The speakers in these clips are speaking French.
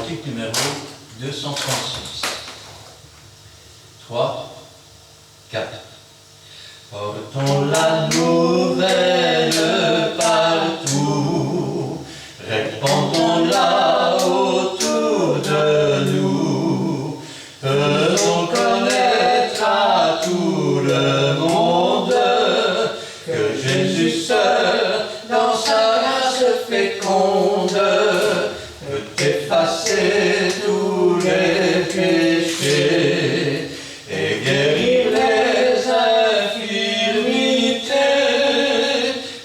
cantique numéro 236. 3, 4. Portons la nouvelle partout, répandons-la autour de nous, faisons connaître à tout le monde que Jésus seul, dans sa grâce féconde, peut effacer tous les péchés et guérir les infirmités.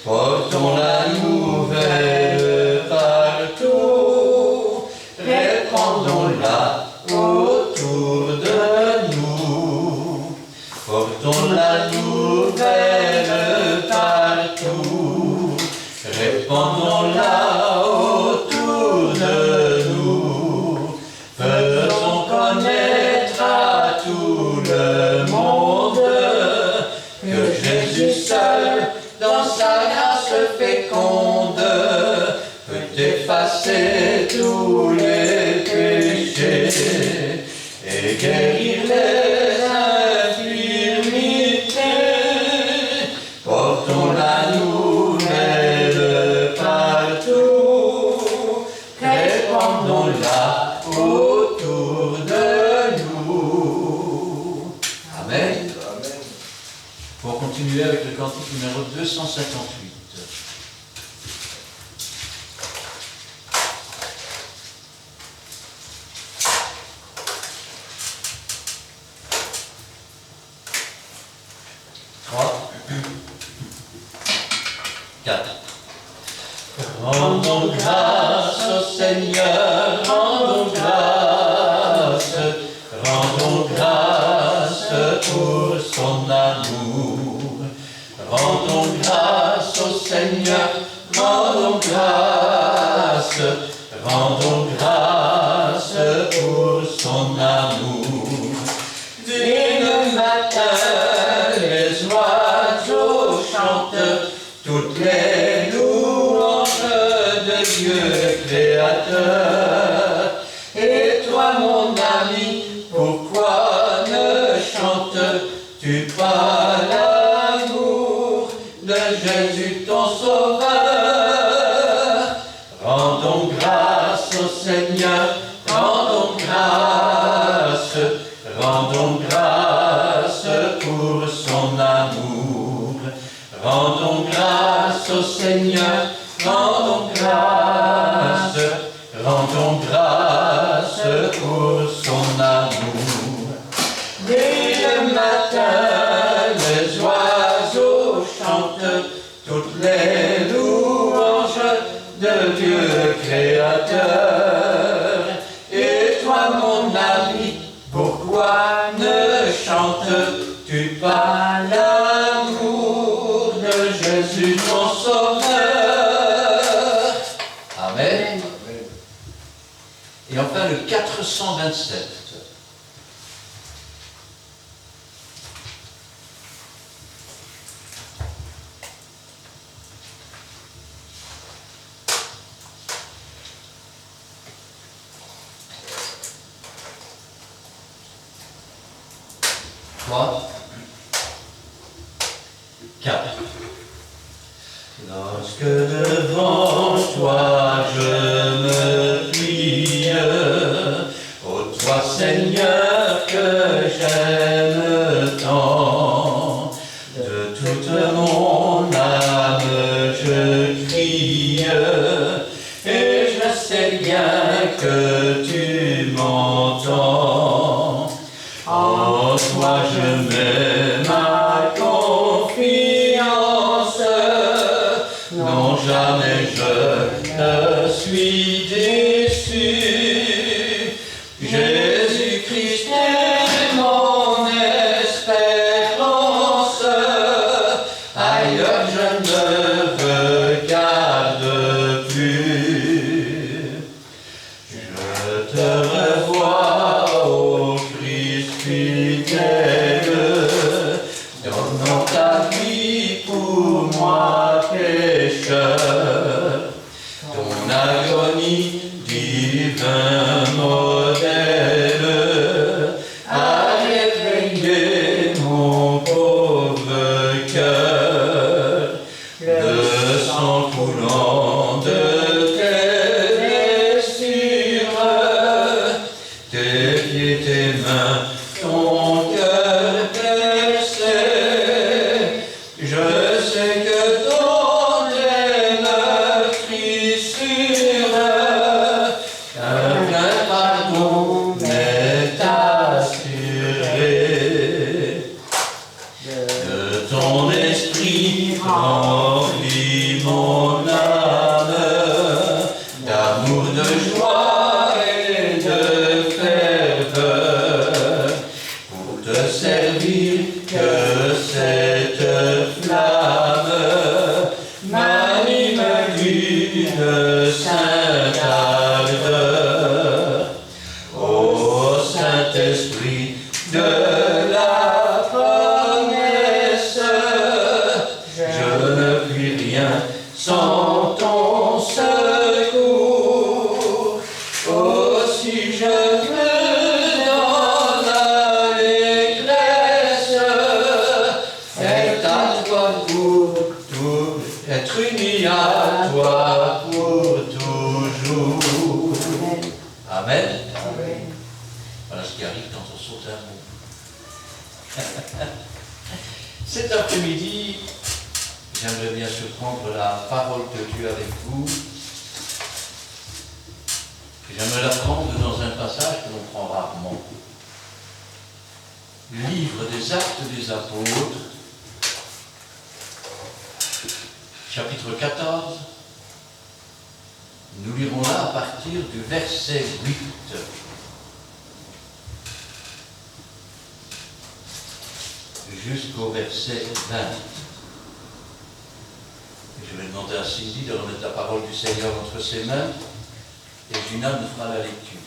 Portons la nouvelle partout, répandons-la autour de nous. Portons la nouvelle partout, répandons-la autour de nous. Faisons connaître à tout le monde que Jésus seul, dans sa grâce féconde, peut effacer tous les péchés et guérir les infirmités. Portons la nouvelle partout, répandons-la autour de nous. Amen. Pour continuer avec le cantique numéro 258. Rendons grâce au Seigneur, rendons grâce pour son amour. Rendons grâce au Seigneur, rendons grâce pour son amour. Dès le matin, les oiseaux chantent toutes les louanges de Dieu créateur. Et toi, mon ami, pourquoi ne chantes-tu pas l'amour de Jésus ton Sauveur? Rendons grâce au Seigneur, rendons grâce pour son amour. Rendons grâce au Seigneur, rendons grâce pour son amour. Dès le matin, les oiseaux chantent toutes les louanges de Dieu créateur. Et toi, mon ami, pourquoi ne chantes-tu pas l'amour de Jésus ton Sauveur? Amen. Et enfin le 427. Trois, 4. Lorsque devant toi je me plie, ô toi Seigneur que j'aime tant, de toute mon âme je crie, et je sais bien que tu m'entends. En toi je mets ma confiance, non jamais je ne suis déçu. Jésus-Christ est mon espérance, ailleurs je ne regarde plus. Je te revois, ô Christ fidèle, donnant ta vie pour moi pécheur. Ton agonie divinement Amen. Amen. Voilà ce qui arrive quand on saute un mot. Cet après-midi, j'aimerais bien surprendre la parole de Dieu avec vous. J'aimerais la prendre dans un passage que l'on prend rarement. Le livre des Actes des Apôtres, chapitre 14. Nous lirons là à partir du verset 8. Jusqu'au verset 20. Je vais demander à Cindy de remettre la parole du Seigneur entre ses mains et Gina nous fera la lecture.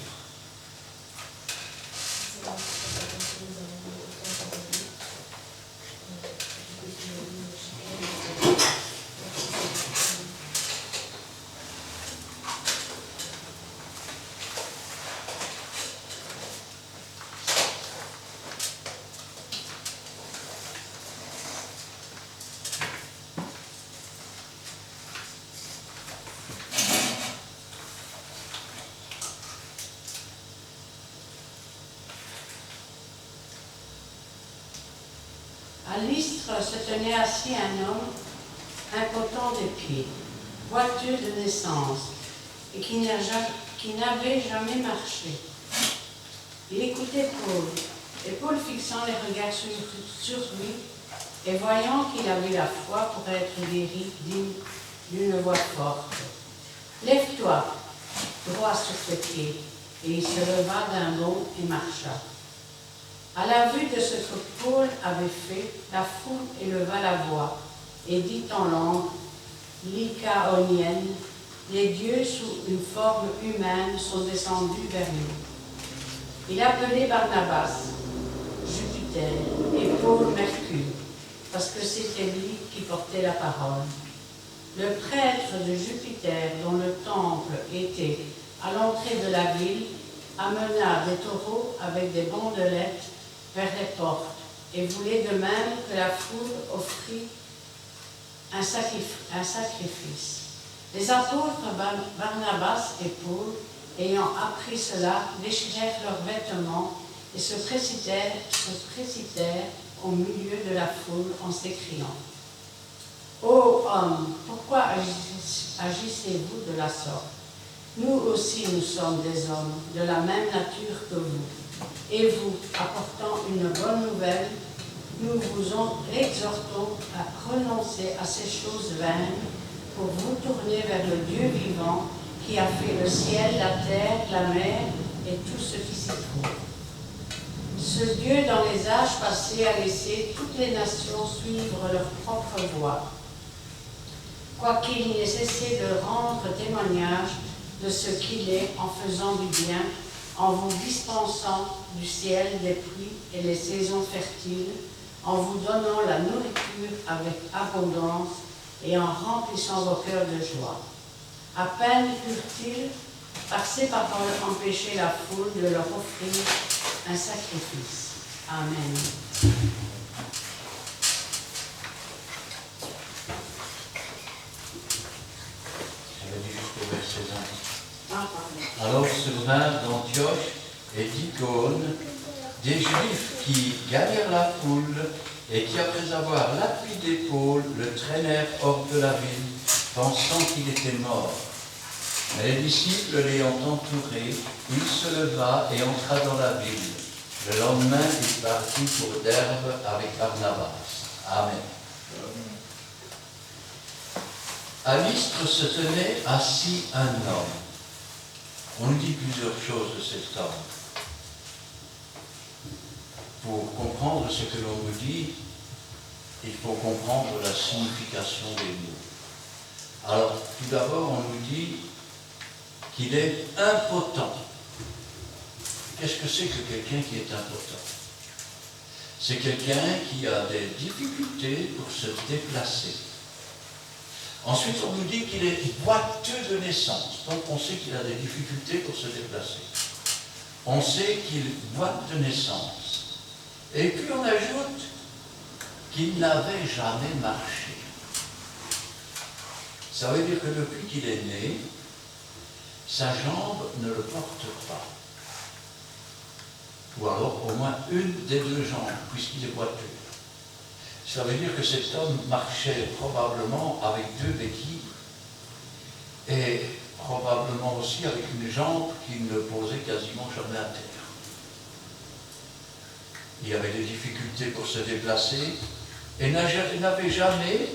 À Lystre se tenait assis un homme impotent des pieds, boiteux de naissance, et qui n'avait jamais marché. Il écoutait Paul, et Paul fixant les regards sur lui, et voyant qu'il avait la foi pour être guéri, dit d'une voix forte, « Lève-toi, droit sur tes pieds. » Et il se leva d'un bond et marcha. À la vue de ce que Paul avait fait, la foule éleva la voix et dit en langue lycaonienne, les dieux sous une forme humaine sont descendus vers nous. Il appelait Barnabas, Jupiter, et Paul Mercure, parce que c'était lui qui portait la parole. Le prêtre de Jupiter, dont le temple était à l'entrée de la ville, amena des taureaux avec des bandelettes vers les portes, et voulait de même que la foule offrit un sacrifice. Les apôtres Barnabas et Paul, ayant appris cela, déchirèrent leurs vêtements et se précipitèrent au milieu de la foule en s'écriant, « Ô hommes, pourquoi agissez-vous de la sorte? Nous aussi nous sommes des hommes de la même nature que vous. Et vous, apportant une bonne nouvelle, nous vous exhortons à renoncer à ces choses vaines pour vous tourner vers le Dieu vivant qui a fait le ciel, la terre, la mer et tout ce qui s'y trouve. Ce Dieu, dans les âges passés, a laissé toutes les nations suivre leur propre voie, quoiqu'il n'ait cessé de rendre témoignage de ce qu'il est en faisant du bien, en vous dispensant du ciel des pluies et les saisons fertiles, en vous donnant la nourriture avec abondance et en remplissant vos cœurs de joie. À peine purent-ils, par ces paroles, empêcher la foule de leur offrir un sacrifice. Amen. J'avais dit jusqu'au verset 20. Ah, pardon. Alors survinrent d'Antioche et d'Icône des Juifs qui gagnèrent la foule et qui, après avoir l'appui d'épaule, le traînèrent hors de la ville, pensant qu'il était mort. Mais les disciples l'ayant entouré, il se leva et entra dans la ville. Le lendemain, il partit pour Derbe avec Barnabas. Amen. À Lystre se tenait assis un homme. On nous dit plusieurs choses de cet homme. Pour comprendre ce que l'on nous dit, il faut comprendre la signification des mots. Alors, tout d'abord, on nous dit qu'il est impotent. Qu'est-ce que c'est que quelqu'un qui est impotent? C'est quelqu'un qui a des difficultés pour se déplacer. Ensuite, on nous dit qu'il est boiteux de naissance. Donc, on sait qu'il a des difficultés pour se déplacer. On sait qu'il boite de naissance. Et puis, on ajoute qu'il n'avait jamais marché. Ça veut dire que depuis qu'il est né, sa jambe ne le porte pas. Ou alors au moins une des deux jambes, puisqu'il est boiteux. Ça veut dire que cet homme marchait probablement avec deux béquilles et probablement aussi avec une jambe qui ne posait quasiment jamais à terre. Il avait des difficultés pour se déplacer et n'avait jamais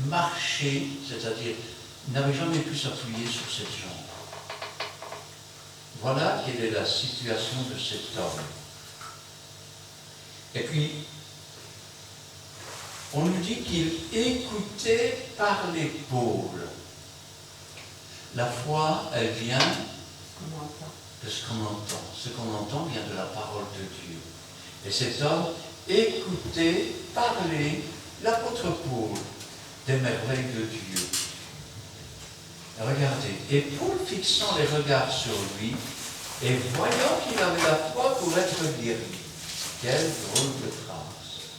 marché, c'est-à-dire n'avait jamais pu s'appuyer sur cette jambe. Voilà quelle est la situation de cet homme. Et puis, on nous dit qu'il écoutait par l'épaule. La foi, elle vient de ce qu'on entend. Ce qu'on entend vient de la parole de Dieu. Et cet homme écoutait parler l'apôtre Paul des merveilles de Dieu. Regardez, et Paul fixant les regards sur lui, et voyant qu'il avait la foi pour être guéri. Quelle drôle de phrase.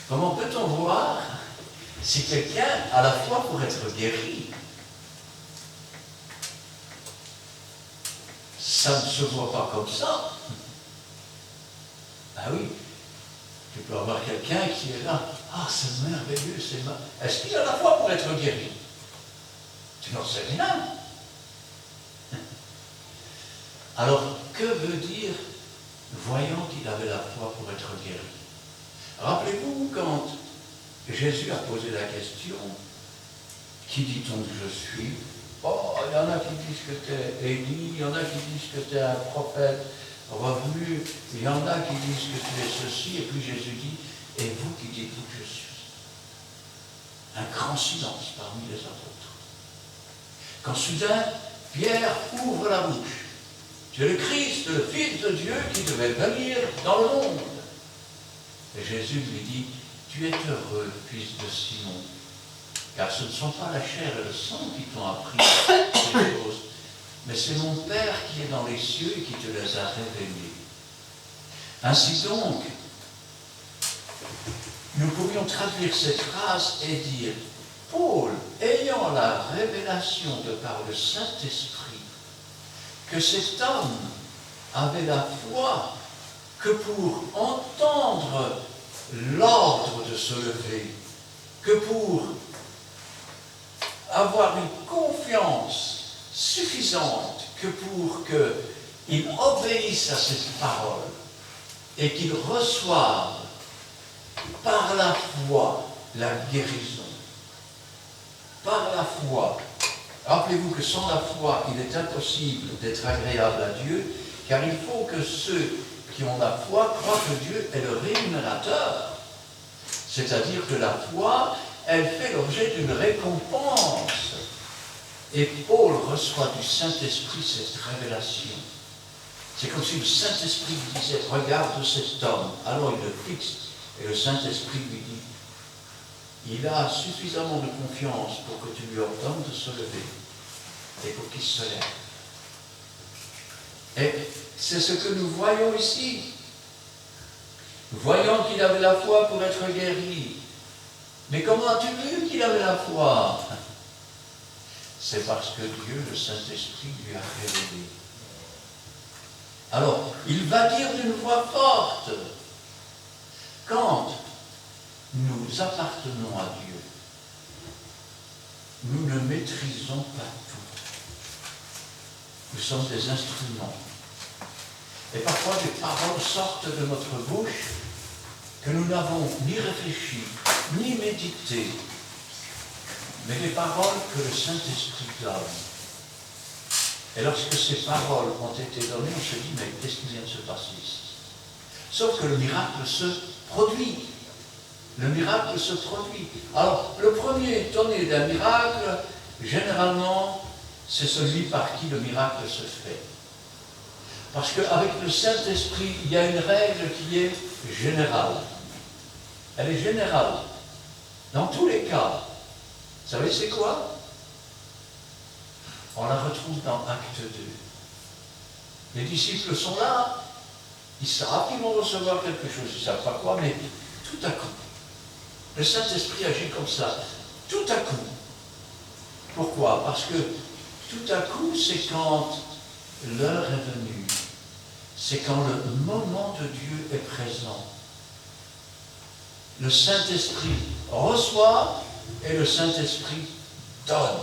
Comment peut-on voir si quelqu'un a la foi pour être guéri? Ça ne se voit pas comme ça. Ah oui, tu peux avoir quelqu'un qui est là. Ah, c'est merveilleux, c'est merveilleux. Est-ce qu'il a la foi pour être guéri? Tu n'en sais rien. Alors, que veut dire voyant qu'il avait la foi pour être guéri? Rappelez-vous quand Jésus a posé la question, qui dit-on que je suis? Oh, il y en a qui disent que tu es Élie, il y en a qui disent que tu es un prophète revenu, il y en a qui disent que tu es ceci, et puis Jésus dit, et vous qui dites-vous que je suis? Un grand silence parmi les apôtres. Quand soudain, Pierre ouvre la bouche. Tu es le Christ, le Fils de Dieu qui devait venir dans le monde. Et Jésus lui dit, tu es heureux, fils de Simon, car ce ne sont pas la chair et le sang qui t'ont appris ces choses, mais c'est mon Père qui est dans les cieux et qui te les a révélées. Ainsi donc, nous pourrions traduire cette phrase et dire, Paul, ayant la révélation de par le Saint-Esprit, que cet homme avait la foi que pour entendre l'ordre de se lever, que pour avoir une confiance suffisante, que pour qu'il obéisse à cette parole et qu'il reçoive par la foi la guérison. Par la foi. Rappelez-vous que sans la foi, il est impossible d'être agréable à Dieu, car il faut que ceux qui ont la foi croient que Dieu est le rémunérateur. C'est-à-dire que la foi, elle fait l'objet d'une récompense. Et Paul reçoit du Saint-Esprit cette révélation. C'est comme si le Saint-Esprit lui disait, regarde cet homme. Alors il le fixe, et le Saint-Esprit lui dit, il a suffisamment de confiance pour que tu lui ordonnes de se lever et pour qu'il se lève. Et c'est ce que nous voyons ici. Voyant qu'il avait la foi pour être guéri. Mais comment as-tu vu qu'il avait la foi? C'est parce que Dieu, le Saint-Esprit, lui a révélé. Alors, il va dire d'une voix forte, quand nous appartenons à Dieu, nous ne maîtrisons pas tout. Nous sommes des instruments. Et parfois des paroles sortent de notre bouche que nous n'avons ni réfléchi, ni médité, mais des paroles que le Saint-Esprit donne. Et lorsque ces paroles ont été données, on se dit, mais qu'est-ce qui vient de se passer ici? Sauf que le miracle se produit. Le miracle se produit. Alors, le premier étonné d'un miracle, généralement, c'est celui par qui le miracle se fait. Parce qu'avec le Saint-Esprit, il y a une règle qui est générale. Elle est générale. Dans tous les cas. Vous savez c'est quoi? On la retrouve dans Acte 2. Les disciples sont là. Ils savent qu'ils vont recevoir quelque chose. Ils ne savent pas quoi, mais tout à coup. Le Saint-Esprit agit comme ça. Tout à coup. Pourquoi? Parce que Tout à coup, c'est quand l'heure est venue. C'est quand le moment de Dieu est présent. Le Saint-Esprit reçoit et le Saint-Esprit donne.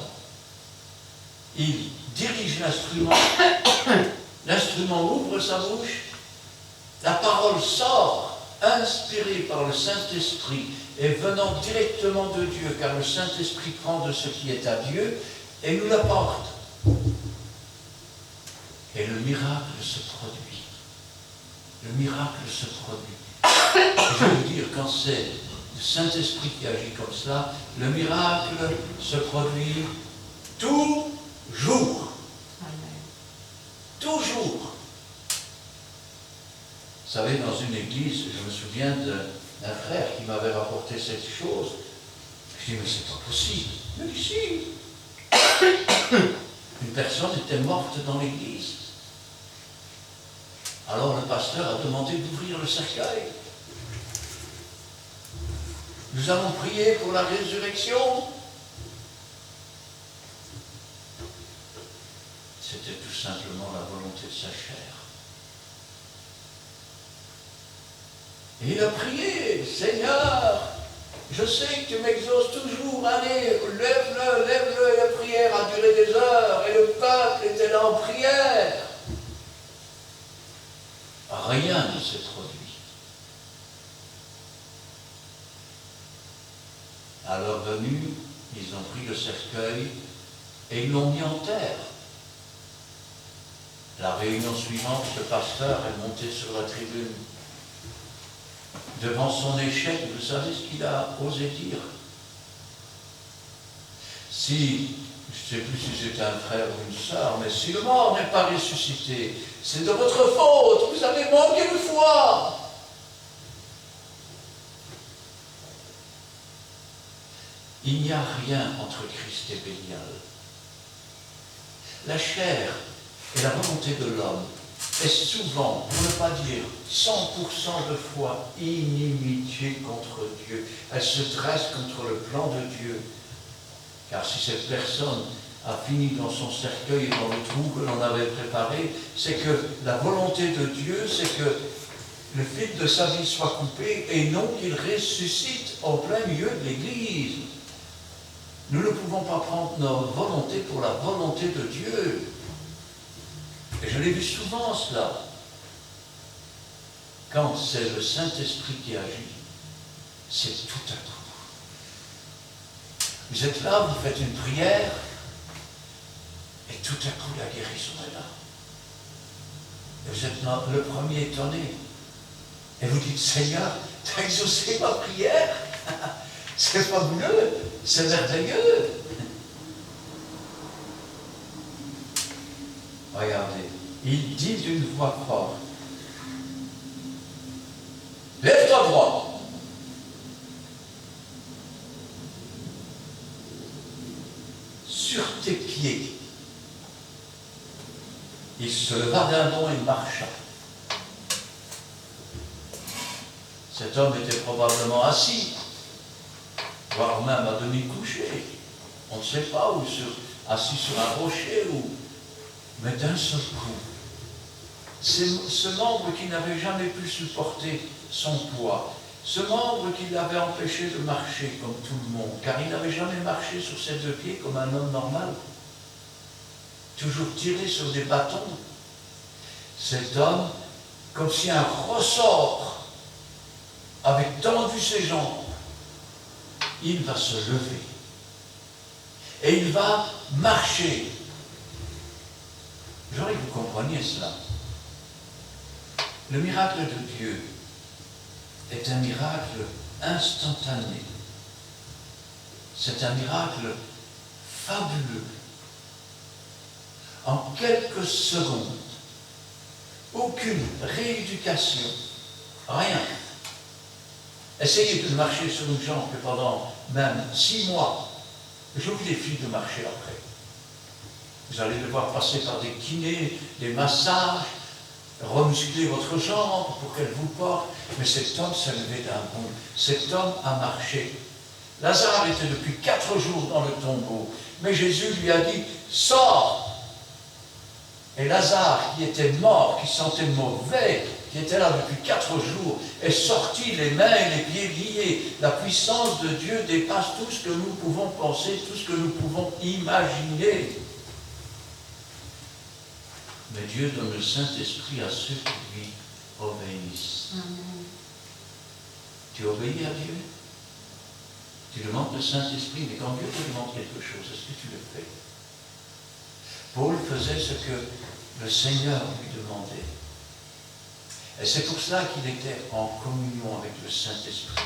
Il dirige l'instrument. L'instrument ouvre sa bouche. La parole sort, inspirée par le Saint-Esprit et venant directement de Dieu, car le Saint-Esprit prend de ce qui est à Dieu et nous l'apporte. Et le miracle se produit. Le miracle se produit. Je veux dire, quand c'est le Saint-Esprit qui agit comme ça, le miracle se produit toujours. Toujours. Vous savez, dans une église, je me souviens d'un frère qui m'avait rapporté cette chose. Je dis, mais c'est pas possible. Mais si. Une personne était morte dans l'église. Alors le pasteur a demandé d'ouvrir le cercueil. Nous allons prier pour la résurrection. C'était tout simplement la volonté de sa chair. Et il a prié, Seigneur, je sais que tu m'exauces toujours, allez, lève-le, lève-le. Et la prière a duré des heures, et le peuple était là en prière. Rien ne s'est produit. À leur venue, ils ont pris le cercueil et ils l'ont mis en terre. La réunion suivante, le pasteur est monté sur la tribune. Devant son échec, vous savez ce qu'il a osé dire? Si, je ne sais plus si c'était un frère ou une sœur, mais si le mort n'est pas ressuscité, c'est de votre faute, vous avez manqué de foi. Il n'y a rien entre Christ et Bélial. La chair et la volonté de l'homme est souvent, pour ne pas dire 100% de foi, inimitié contre Dieu. Elle se dresse contre le plan de Dieu. Car si cette personne a fini dans son cercueil et dans le trou que l'on avait préparé, c'est que la volonté de Dieu, c'est que le fil de sa vie soit coupé et non qu'il ressuscite en plein milieu de l'Église. Nous ne pouvons pas prendre notre volonté pour la volonté de Dieu. Et je l'ai vu souvent cela. Quand c'est le Saint-Esprit qui agit, c'est tout à coup. Vous êtes là, vous faites une prière, et tout à coup la guérison est là. Et vous êtes là, le premier étonné. Et vous dites, Seigneur, tu as exaucé ma prière. C'est fabuleux, c'est merveilleux. Regardez, il dit d'une voix forte, lève-toi droit. Sur tes pieds. Il se leva d'un bond et marcha. Cet homme était probablement assis, voire même à demi couché. On ne sait pas, ou assis sur un rocher, mais d'un seul coup, ce membre qui n'avait jamais pu supporter son poids, ce membre qui l'avait empêché de marcher comme tout le monde, car il n'avait jamais marché sur ses deux pieds comme un homme normal, toujours tiré sur des bâtons. Cet homme, comme si un ressort avait tendu ses jambes, il va se lever et il va marcher. J'aimerais que vous compreniez cela. Le miracle de Dieu est un miracle instantané. C'est un miracle fabuleux. En quelques secondes, aucune rééducation, rien. Essayez de marcher sur une jambe pendant même 6 mois. Je vous défie de marcher après. Vous allez devoir passer par des kinés, des massages, remuscler votre jambe pour qu'elle vous porte. Mais cet homme s'est levé d'un bond. Cet homme a marché. Lazare était depuis 4 jours dans le tombeau. Mais Jésus lui a dit, sors. Et Lazare, qui était mort, qui sentait mauvais, qui était là depuis 4 jours, est sorti les mains et les pieds liés. La puissance de Dieu dépasse tout ce que nous pouvons penser, tout ce que nous pouvons imaginer. Mais Dieu donne le Saint-Esprit à ceux qui lui obéissent. Amen. Tu obéis à Dieu? Tu demandes le Saint-Esprit, mais quand Dieu te demande quelque chose, est-ce que tu le fais? Paul faisait ce que le Seigneur lui demandait. Et c'est pour cela qu'il était en communion avec le Saint-Esprit.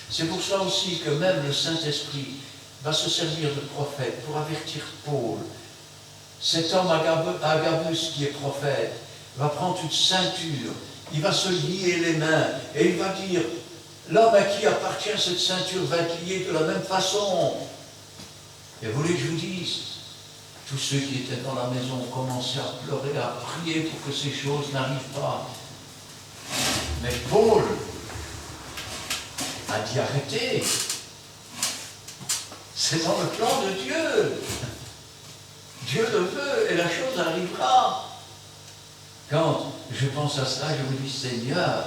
C'est pour cela aussi que même le Saint-Esprit va se servir de prophète pour avertir Paul. Cet homme Agabus qui est prophète va prendre une ceinture, il va se lier les mains et il va dire, l'homme à qui appartient cette ceinture va être lié de la même façon. Et vous voulez que je vous dise, tous ceux qui étaient dans la maison ont commencé à pleurer, à prier pour que ces choses n'arrivent pas. Mais Paul a dit arrêtez. C'est dans le plan de Dieu. Dieu le veut et la chose arrivera. Quand je pense à cela, je me dis Seigneur,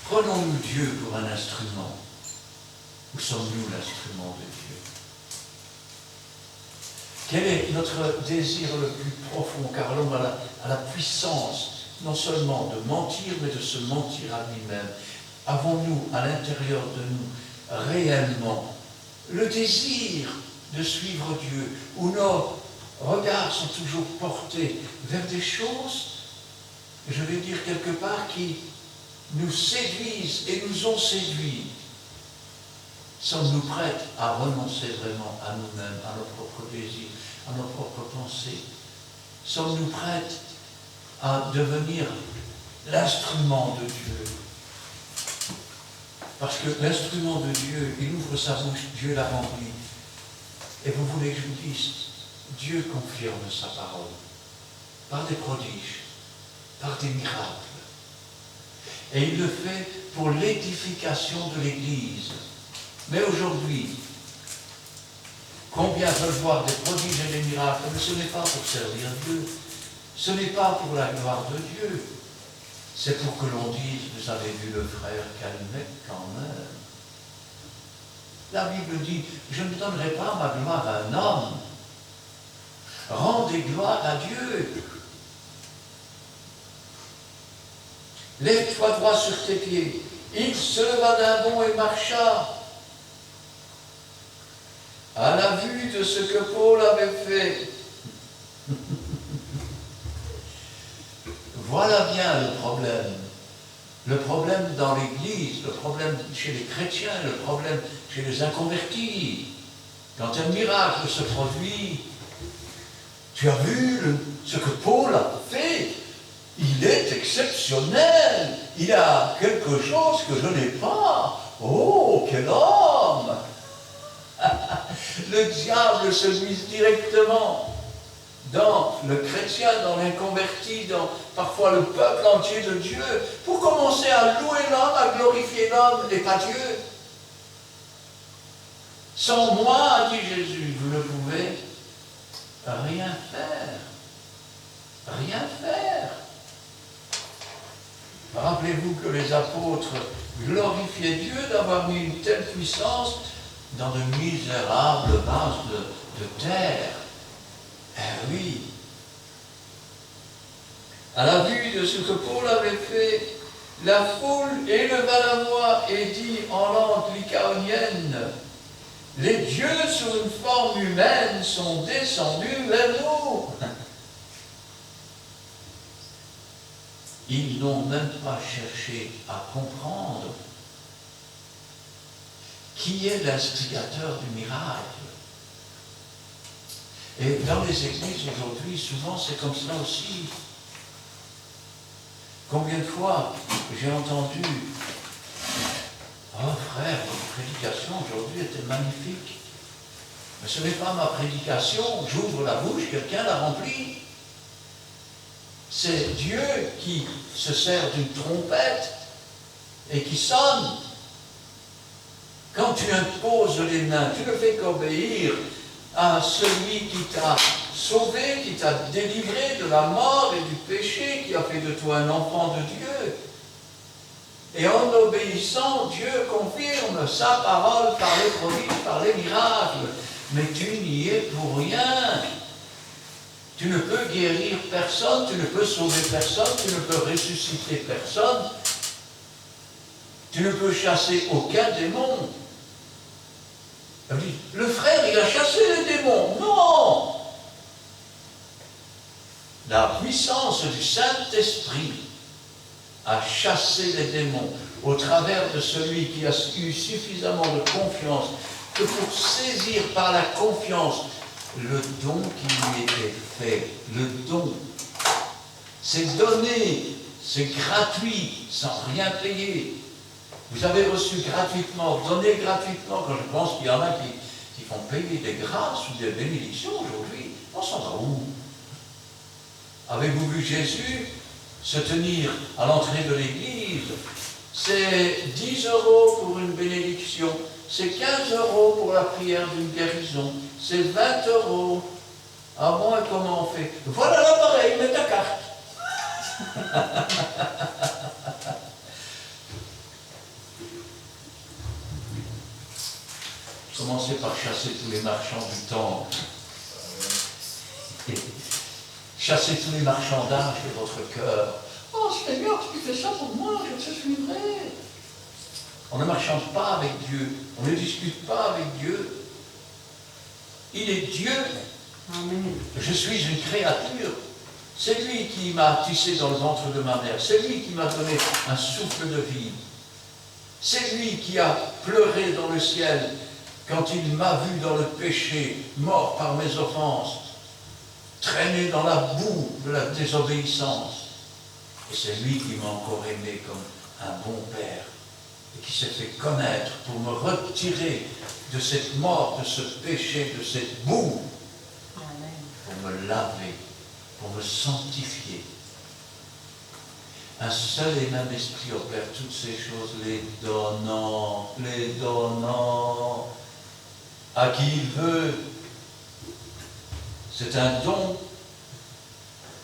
prenons-nous Dieu pour un instrument. Où sommes-nous l'instrument de Dieu? Quel est notre désir le plus profond? Car l'homme a la puissance non seulement de mentir, mais de se mentir à lui-même. Avons-nous à l'intérieur de nous réellement le désir de suivre Dieu, où nos regards sont toujours portés vers des choses, je vais dire quelque part, qui nous séduisent et nous ont séduits? Sommes-nous prêts à renoncer vraiment à nous-mêmes, à nos propres désirs, à nos propres pensées? Sommes-nous prêts à devenir l'instrument de Dieu? Parce que l'instrument de Dieu, il ouvre sa bouche, Dieu la remplit. Et vous voulez que je vous dise, Dieu confirme sa parole par des prodiges, par des miracles. Et il le fait pour l'édification de l'Église. Mais aujourd'hui, combien veulent voir des prodiges et des miracles? Mais ce n'est pas pour servir Dieu. Ce n'est pas pour la gloire de Dieu. C'est pour que l'on dise, vous avez vu le frère Calmet quand même. La Bible dit, je ne donnerai pas ma gloire à un homme. Rendez gloire à Dieu. Lève-toi droit sur tes pieds. Il se leva d'un bond et marcha. À la vue de ce que Paul avait fait. Voilà bien le problème. Le problème dans l'Église, le problème chez les chrétiens, le problème chez les inconvertis. Quand un miracle se produit, tu as vu ce que Paul a fait. Il est exceptionnel. Il a quelque chose que je n'ai pas. Oh, quel homme! Le diable se mise directement dans le chrétien, dans l'inconverti, dans parfois le peuple entier de Dieu, pour commencer à louer l'homme, à glorifier l'homme et pas Dieu. Sans moi, a dit Jésus, vous ne pouvez rien faire. Rien faire. Rappelez-vous que les apôtres glorifiaient Dieu d'avoir mis une telle puissance dans de misérables vases de terre. Eh oui. À la vue de ce que Paul avait fait, la foule éleva la voix et dit en langue lycaonienne, les dieux sous une forme humaine sont descendus vers nous. Ils n'ont même pas cherché à comprendre qui est l'instigateur du miracle. Et dans les églises aujourd'hui, souvent c'est comme cela aussi. Combien de fois j'ai entendu « Oh frère, votre prédication aujourd'hui était magnifique. » Mais ce n'est pas ma prédication, j'ouvre la bouche, quelqu'un la remplit. C'est Dieu qui se sert d'une trompette et qui sonne. Quand tu imposes les mains, tu ne fais qu'obéir à celui qui t'a sauvé, qui t'a délivré de la mort et du péché, qui a fait de toi un enfant de Dieu. Et en obéissant, Dieu confirme sa parole par les prodiges, par les miracles. Mais tu n'y es pour rien. Tu ne peux guérir personne, tu ne peux sauver personne, tu ne peux ressusciter personne. Tu ne peux chasser aucun démon. Le frère, il a chassé les démons. Non! La puissance du Saint-Esprit a chassé les démons au travers de celui qui a eu suffisamment de confiance que pour saisir par la confiance le don qui lui était fait. Le don. C'est donné, c'est gratuit, sans rien payer. Vous avez reçu gratuitement, donné gratuitement, quand je pense qu'il y en a qui font payer des grâces ou des bénédictions aujourd'hui. On s'en va où? Avez-vous vu Jésus se tenir à l'entrée de l'église? C'est 10 € pour une bénédiction, c'est 15 € pour la prière d'une guérison, c'est 20 €. Ah bon, et comment on fait? Voilà l'appareil, mets ta carte. Commencez par chasser tous les marchands du temple. Chassez tous les marchandages de votre cœur. Oh Seigneur, si tu fais ça pour moi, je te suivrai. On ne marchande pas avec Dieu, on ne discute pas avec Dieu. Il est Dieu. Amen. Je suis une créature. C'est lui qui m'a tissé dans le ventre de ma mère. C'est lui qui m'a donné un souffle de vie. C'est lui qui a pleuré dans le ciel quand il m'a vu dans le péché, mort par mes offenses, traîné dans la boue de la désobéissance. Et c'est lui qui m'a encore aimé comme un bon père et qui s'est fait connaître pour me retirer de cette mort, de ce péché, de cette boue, pour me laver, pour me sanctifier. Un seul et même esprit opère toutes ces choses, les donnant à qui il veut. C'est un don,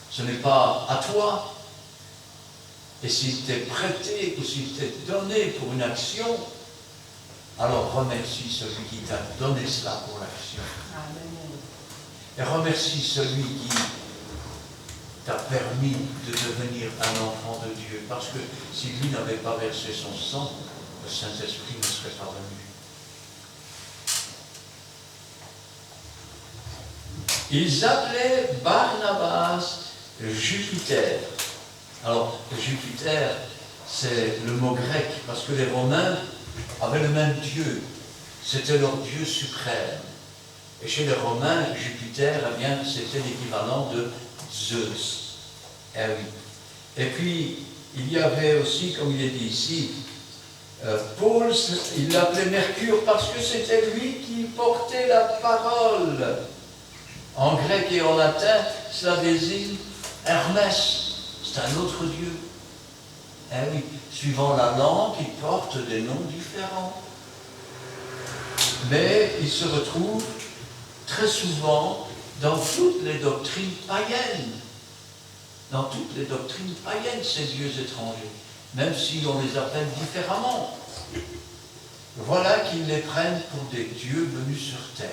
ce n'est pas à toi. Et s'il t'est prêté ou s'il t'est donné pour une action, alors remercie celui qui t'a donné cela pour l'action. Et remercie celui qui t'a permis de devenir un enfant de Dieu. Parce que si lui n'avait pas versé son sang, le Saint-Esprit ne serait pas venu. Ils appelaient Barnabas Jupiter. Alors, Jupiter, c'est le mot grec, parce que les Romains avaient le même Dieu. C'était leur Dieu suprême. Et chez les Romains, Jupiter, eh bien, c'était l'équivalent de Zeus. Eh oui. Et puis, il y avait aussi, comme il est dit ici, Paul, il l'appelait Mercure parce que c'était lui qui portait la parole. En grec et en latin, cela désigne Hermès. C'est un autre Dieu. Eh oui, suivant la langue, il porte des noms différents. Mais il se retrouve très souvent dans toutes les doctrines païennes. Dans toutes les doctrines païennes, ces dieux étrangers, même si on les appelle différemment. Voilà qu'ils les prennent pour des dieux venus sur terre.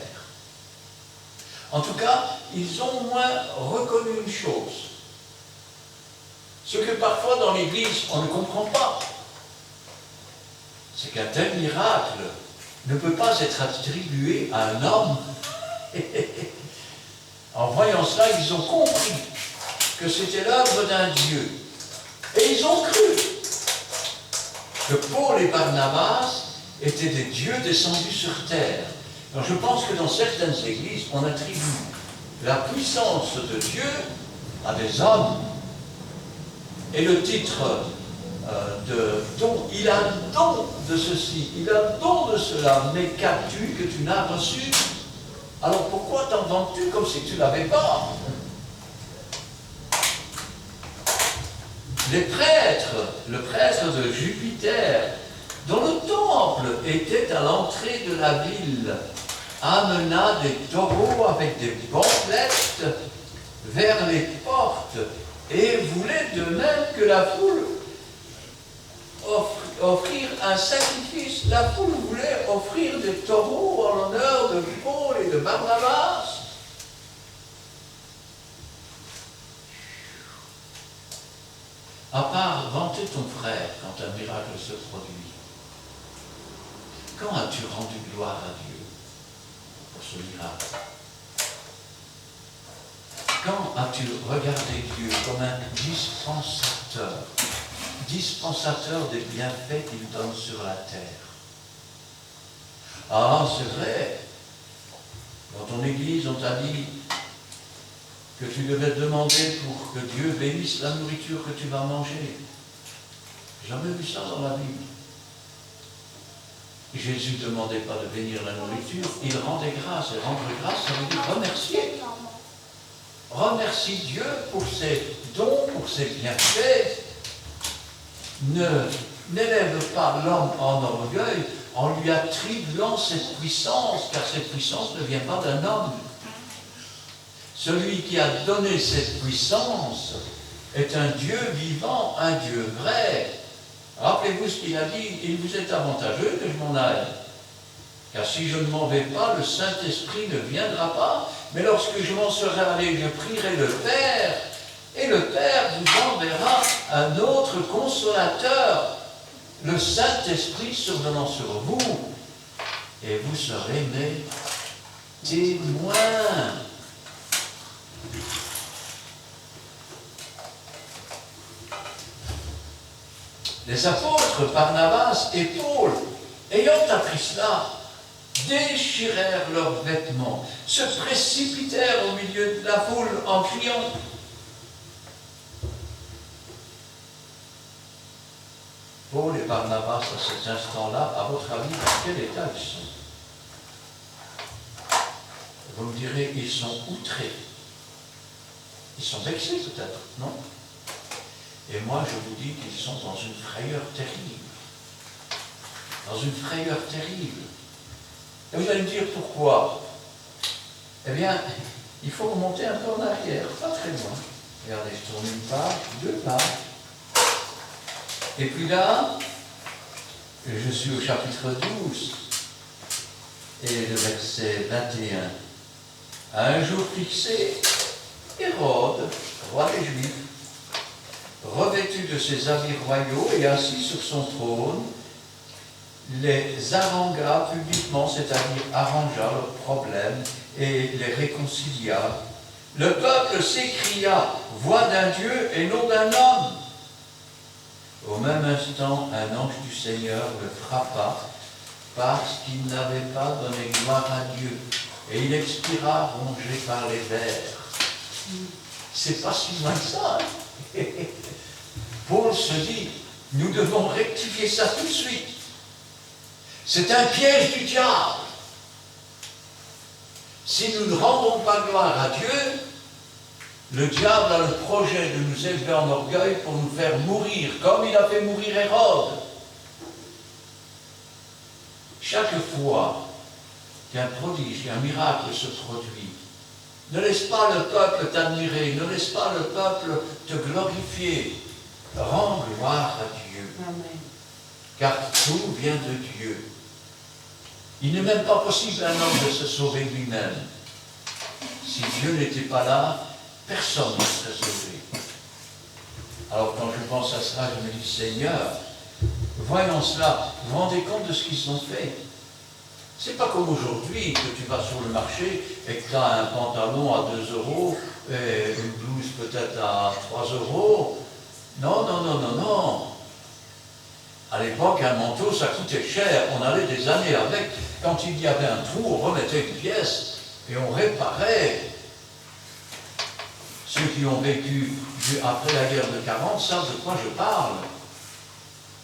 En tout cas, ils ont au moins reconnu une chose. Ce que parfois dans l'Église, on ne comprend pas. C'est qu'un tel miracle ne peut pas être attribué à un homme. En voyant cela, ils ont compris que c'était l'œuvre d'un Dieu. Et ils ont cru que Paul et Barnabas étaient des dieux descendus sur terre. Alors je pense que dans certaines églises, on attribue la puissance de Dieu à des hommes. Et le titre de don, il a le don de ceci, il a le don de cela, mais qu'as-tu que tu n'as reçu? Alors pourquoi t'en vantes-tu comme si tu ne l'avais pas? Les prêtres, le prêtre de Jupiter, dont le temple était à l'entrée de la ville, amena des taureaux avec des bandelettes vers les portes et voulait de même que la foule offrir un sacrifice. La foule voulait offrir des taureaux en l'honneur de Paul et de Barnabas. À part vanter ton frère quand un miracle se produit, quand as-tu rendu gloire à Dieu pour ce miracle? Quand as-tu regardé Dieu comme un dispensateur des bienfaits qu'il donne sur la terre? Ah, c'est vrai, dans ton église, on t'a dit que tu devais demander pour que Dieu bénisse la nourriture que tu vas manger. J'ai jamais vu ça dans la Bible. Jésus ne demandait pas de bénir la nourriture, il rendait grâce. Et rendre grâce, ça veut dire remercier. Remercie Dieu pour ses dons, pour ses bienfaits. N'élève pas l'homme en orgueil en lui attribuant cette puissance, car cette puissance ne vient pas d'un homme. Celui qui a donné cette puissance est un Dieu vivant, un Dieu vrai. Rappelez-vous ce qu'il a dit, il vous est avantageux que je m'en aille. Car si je ne m'en vais pas, le Saint-Esprit ne viendra pas. Mais lorsque je m'en serai allé, je prierai le Père, et le Père vous enverra un autre consolateur, le Saint-Esprit survenant sur vous, et vous serez mes témoins. Les apôtres Barnabas et Paul, ayant appris cela, déchirèrent leurs vêtements, se précipitèrent au milieu de la foule en criant. Paul et Barnabas, à cet instant-là, à votre avis, dans quel état ils sont? Vous me direz, ils sont outrés. Ils sont vexés peut-être, non? Et moi, je vous dis qu'ils sont dans une frayeur terrible. Dans une frayeur terrible. Et vous allez me dire pourquoi? Eh bien, il faut remonter un peu en arrière, pas très loin. Regardez, je tourne une page, 2 pages. Et puis là, je suis au chapitre 12, et le verset 21. À un jour fixé, Hérode, roi des Juifs, revêtu de ses habits royaux et assis sur son trône, les harangua publiquement, c'est-à-dire arrangea leurs problèmes et les réconcilia. Le peuple s'écria, voix d'un Dieu et non d'un homme. Au même instant, un ange du Seigneur le frappa parce qu'il n'avait pas donné gloire à Dieu. Et il expira rongé par les vers. C'est pas si loin que ça. Hein? Paul se dit, nous devons rectifier ça tout de suite. C'est un piège du diable. Si nous ne rendons pas gloire à Dieu, le diable a le projet de nous élever en orgueil pour nous faire mourir, comme il a fait mourir Hérode. Chaque fois qu'un prodige, qu'un miracle se produit, ne laisse pas le peuple t'admirer, ne laisse pas le peuple te glorifier. Rends gloire à Dieu. Amen. Car tout vient de Dieu. Il n'est même pas possible à un homme de se sauver lui-même. Si Dieu n'était pas là, personne ne serait sauvé. Alors quand je pense à cela, je me dis, Seigneur, voyons cela, vous vous rendez compte de ce qu'ils ont fait? C'est pas comme aujourd'hui que tu vas sur le marché et que tu as un pantalon à 2 euros et une blouse peut-être à 3 euros. Non, non, non, non, non. À l'époque, un manteau, ça coûtait cher. On allait des années avec. Quand il y avait un trou, on remettait une pièce et on réparait. Ceux qui ont vécu après la guerre de 40 savent de quoi je parle.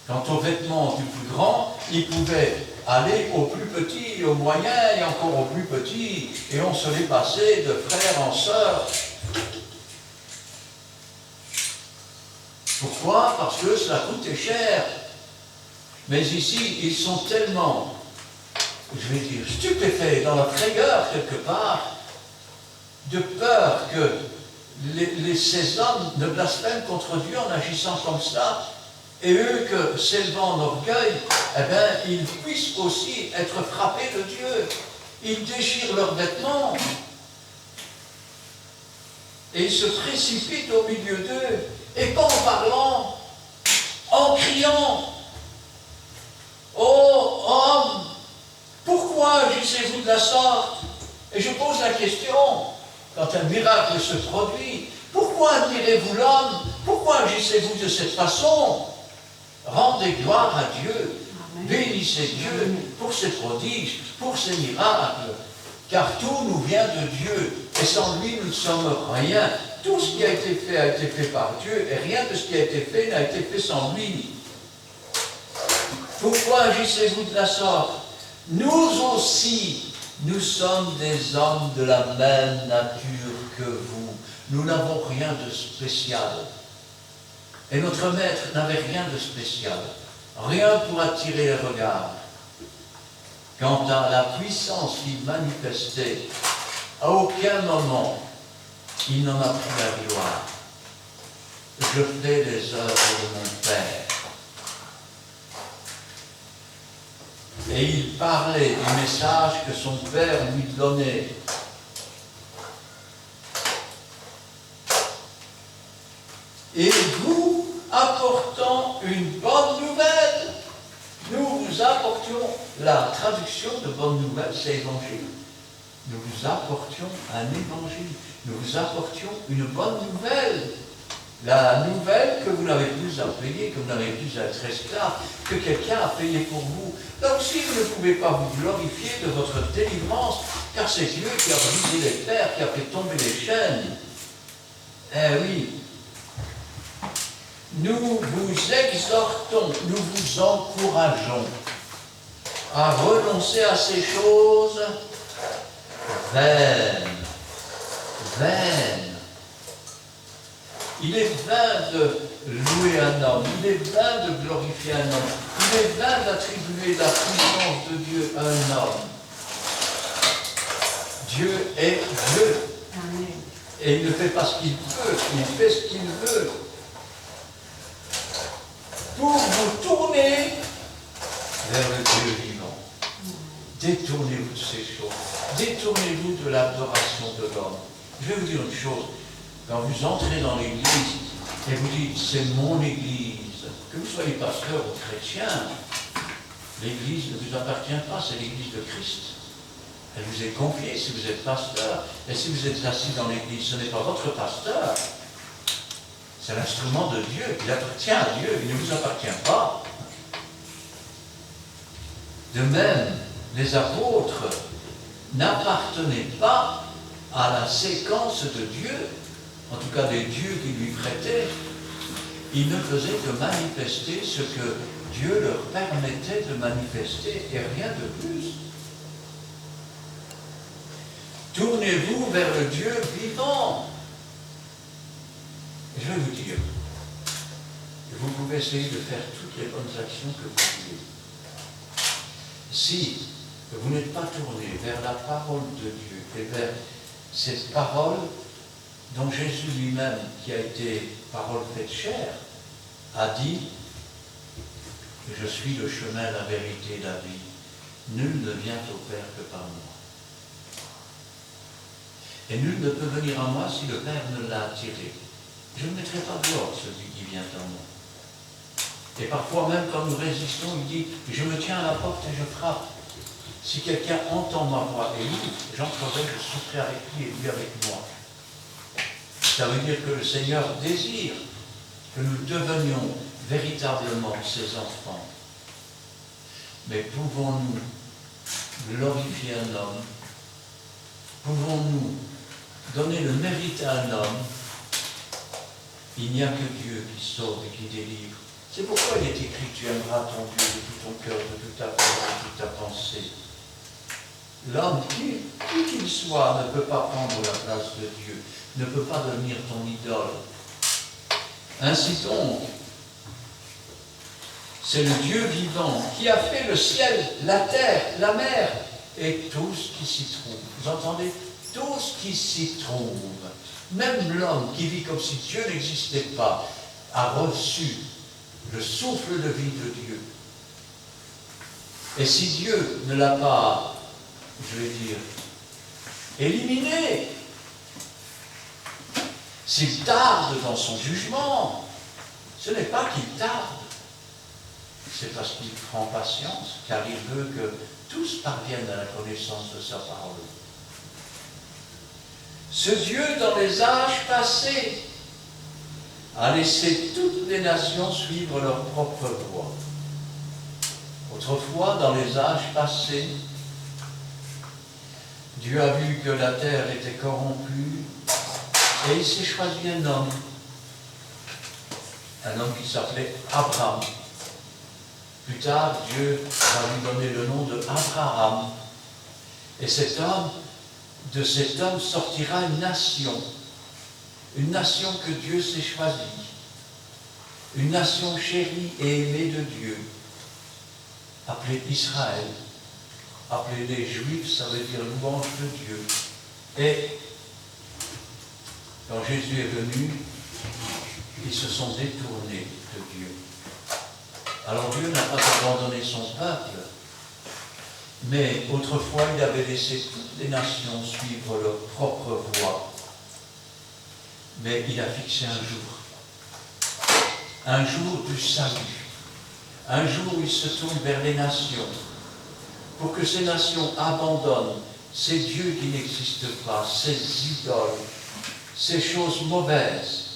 Quant aux vêtements du plus grand, ils pouvaient aller au plus petit, au moyen et encore au plus petit. Et on se les passait de frère en sœur. Pourquoi? Parce que cela coûtait cher. Mais ici, ils sont tellement je vais dire, stupéfait, dans la frayeur quelque part, de peur que ces hommes ne blasphèment contre Dieu en agissant comme ça, et eux que, s'élevant en orgueil, eh bien, ils puissent aussi être frappés de Dieu. Ils déchirent leurs vêtements, et ils se précipitent au milieu d'eux, et pas en parlant, en criant, « Ô homme, pourquoi agissez-vous de la sorte ?» Et je pose la question, quand un miracle se produit, pourquoi admirez-vous l'homme? Pourquoi agissez-vous de cette façon? Rendez gloire à Dieu, bénissez Dieu pour ses prodiges, pour ses miracles, car tout nous vient de Dieu, et sans lui nous ne sommes rien. Tout ce qui a été fait par Dieu, et rien de ce qui a été fait n'a été fait sans lui. Pourquoi agissez-vous de la sorte? Nous aussi, nous sommes des hommes de la même nature que vous. Nous n'avons rien de spécial. Et notre maître n'avait rien de spécial. Rien pour attirer les regards. Quant à la puissance qu'il manifestait, à aucun moment il n'en a pris la gloire. Je fais les œuvres de mon Père. Et il parlait du message que son Père lui donnait. Et vous, apportant une bonne nouvelle, nous vous apportions, la traduction de bonne nouvelle, c'est évangile. Nous vous apportions un évangile, nous vous apportions une bonne nouvelle. La nouvelle que vous n'avez plus à payer, que vous n'avez plus à être esclave, que quelqu'un a payé pour vous. Là aussi, vous ne pouvez pas vous glorifier de votre délivrance, car c'est Dieu qui a brisé les fers, qui a fait tomber les chaînes. Eh oui. Nous vous exhortons, nous vous encourageons à renoncer à ces choses vaines. Il est vain de louer un homme, il est vain de glorifier un homme, il est vain d'attribuer la puissance de Dieu à un homme. Dieu est Dieu. Amen. Et il ne fait pas ce qu'il veut, il fait ce qu'il veut. Pour vous tourner vers le Dieu vivant. Détournez-vous de ces choses. Détournez-vous de l'adoration de l'homme. Je vais vous dire une chose. Quand vous entrez dans l'église et vous dites, c'est mon église, que vous soyez pasteur ou chrétien, l'église ne vous appartient pas, c'est l'église de Christ. Elle vous est confiée si vous êtes pasteur. Et si vous êtes assis dans l'église, ce n'est pas votre pasteur. C'est l'instrument de Dieu. Il appartient à Dieu, il ne vous appartient pas. De même, les apôtres n'appartenaient pas à la séquence de Dieu, en tout cas des dieux qui lui prêtaient. Ils ne faisaient que manifester ce que Dieu leur permettait de manifester, et rien de plus. Tournez-vous vers le Dieu vivant. Je vais vous dire, vous pouvez essayer de faire toutes les bonnes actions que vous voulez. Si vous n'êtes pas tourné vers la parole de Dieu et vers cette parole dont Jésus lui-même, qui a été parole faite chair, a dit « Je suis le chemin, la vérité et la vie. Nul ne vient au Père que par moi. Et nul ne peut venir à moi si le Père ne l'a attiré. Je ne mettrai pas dehors celui qui vient en moi. » Et parfois même quand nous résistons, il dit « Je me tiens à la porte et je frappe. Si quelqu'un entend ma voix et ouvre, j'entrerai, je soufflerai avec lui et lui avec moi. » Ça veut dire que le Seigneur désire que nous devenions véritablement ses enfants. Mais pouvons-nous glorifier un homme? Pouvons-nous donner le mérite à un homme? Il n'y a que Dieu qui sauve et qui délivre. C'est pourquoi il est écrit, tu aimeras ton Dieu de tout ton cœur, de toute ta force, de toute ta pensée. L'homme, qui qu'il soit, ne peut pas prendre la place de Dieu, ne peut pas devenir ton idole. Ainsi donc, C'est le Dieu vivant qui a fait le ciel, la terre, la mer et tout ce qui s'y trouve. Vous entendez? Tout ce qui s'y trouve. Même l'homme qui vit comme si Dieu n'existait pas a reçu le souffle de vie de Dieu. Et si Dieu ne l'a pas, je vais dire, éliminé, s'il tarde dans son jugement, ce n'est pas qu'il tarde, c'est parce qu'il prend patience, car il veut que tous parviennent à la connaissance de sa parole. Ce Dieu, dans les âges passés, a laissé toutes les nations suivre leur propre voie. Autrefois, dans les âges passés, Dieu a vu que la terre était corrompue et il s'est choisi un homme qui s'appelait Abraham. Plus tard, Dieu va lui donner le nom de Abraham. Et de cet homme sortira une nation que Dieu s'est choisie, une nation chérie et aimée de Dieu, appelée Israël. Appelée les Juifs, ça veut dire louange de Dieu. Et quand Jésus est venu, ils se sont détournés de Dieu. Alors Dieu n'a pas abandonné son peuple, mais autrefois il avait laissé toutes les nations suivre leur propre voie. Mais il a fixé un jour du salut, un jour où il se tourne vers les nations, pour que ces nations abandonnent ces dieux qui n'existent pas, ces idoles, ces choses mauvaises.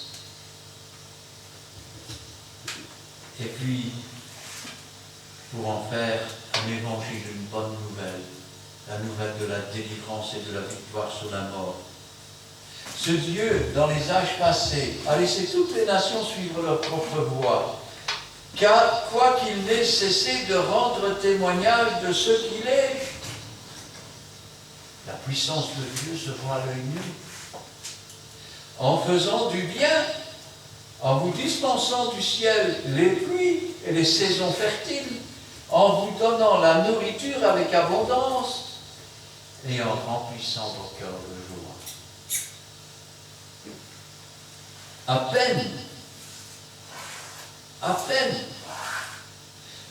Et puis, pour en faire un évangile, une bonne nouvelle, la nouvelle de la délivrance et de la victoire sur la mort. Ce Dieu, dans les âges passés, a laissé toutes les nations suivre leur propre voie, car quoi qu'il n'ait cessé de rendre témoignage de ce qu'il est, la puissance de Dieu se voit à l'œil nu, en faisant du bien, en vous dispensant du ciel les pluies et les saisons fertiles, en vous donnant la nourriture avec abondance et en remplissant vos cœurs de joie. À peine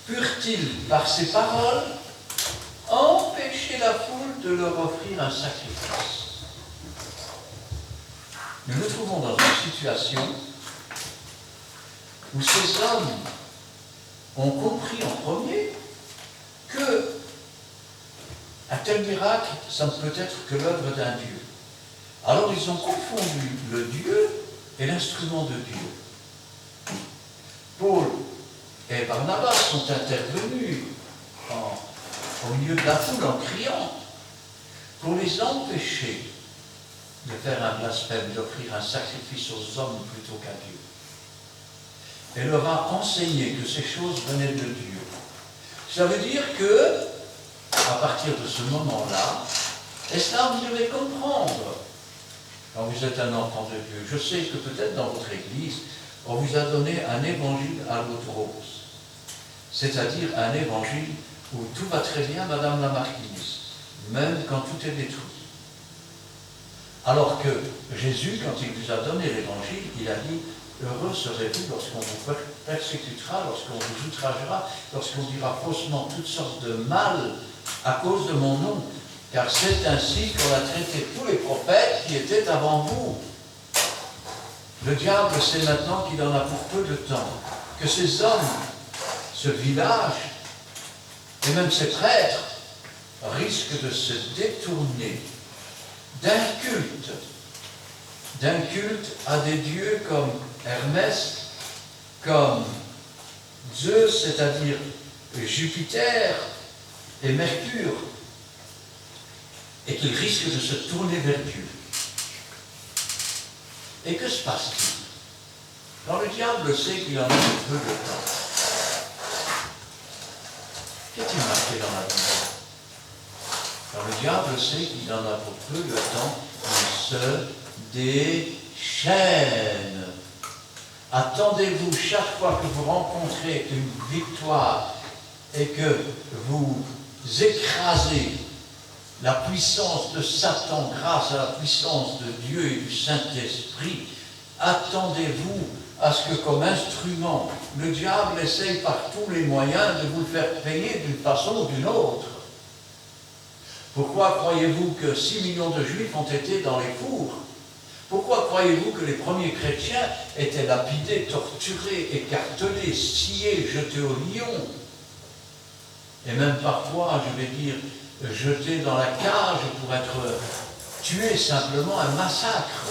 purent-ils, par ces paroles, empêcher la foule de leur offrir un sacrifice. Nous nous trouvons dans une situation où ces hommes ont compris en premier que un tel miracle, ça ne peut être que l'œuvre d'un Dieu. Alors ils ont confondu le Dieu et l'instrument de Dieu. Paul et Barnabas sont intervenus au milieu de la foule en criant pour les empêcher de faire un blasphème, d'offrir un sacrifice aux hommes plutôt qu'à Dieu. Et leur a enseigné que ces choses venaient de Dieu. Ça veut dire que, à partir de ce moment-là, et cela vous devez comprendre, quand vous êtes un enfant de Dieu, je sais que peut-être dans votre église, on vous a donné un évangile à l'eau de rose, c'est-à-dire un évangile où tout va très bien, Madame la Marquise, même quand tout est détruit. Alors que Jésus, quand il vous a donné l'évangile, il a dit « Heureux serez-vous lorsqu'on vous persécutera, lorsqu'on vous outragera, lorsqu'on dira faussement toutes sortes de mal à cause de mon nom, car c'est ainsi qu'on a traité tous les prophètes qui étaient avant vous. » Le diable sait maintenant qu'il en a pour peu de temps, que ces hommes, ce village, et même ces prêtres, risquent de se détourner d'un culte à des dieux comme Hermès, comme Zeus, c'est-à-dire Jupiter et Mercure, et qu'ils risquent de se tourner vers Dieu. Et que se passe-t-il? Quand le diable sait qu'il en a pour peu de temps, qu'est-il marqué dans la Bible? Quand le diable sait qu'il en a pour peu de temps, il se déchaîne. Attendez-vous chaque fois que vous rencontrez une victoire et que vous écrasez la puissance de Satan grâce à la puissance de Dieu et du Saint-Esprit, attendez-vous à ce que comme instrument, le diable essaye par tous les moyens de vous le faire payer d'une façon ou d'une autre. Pourquoi croyez-vous que 6 millions de Juifs ont été dans les fours? Pourquoi croyez-vous que les premiers chrétiens étaient lapidés, torturés, écartelés, sciés, jetés au lion? Et même parfois, je vais dire, jetés dans la cage pour être tués simplement, un massacre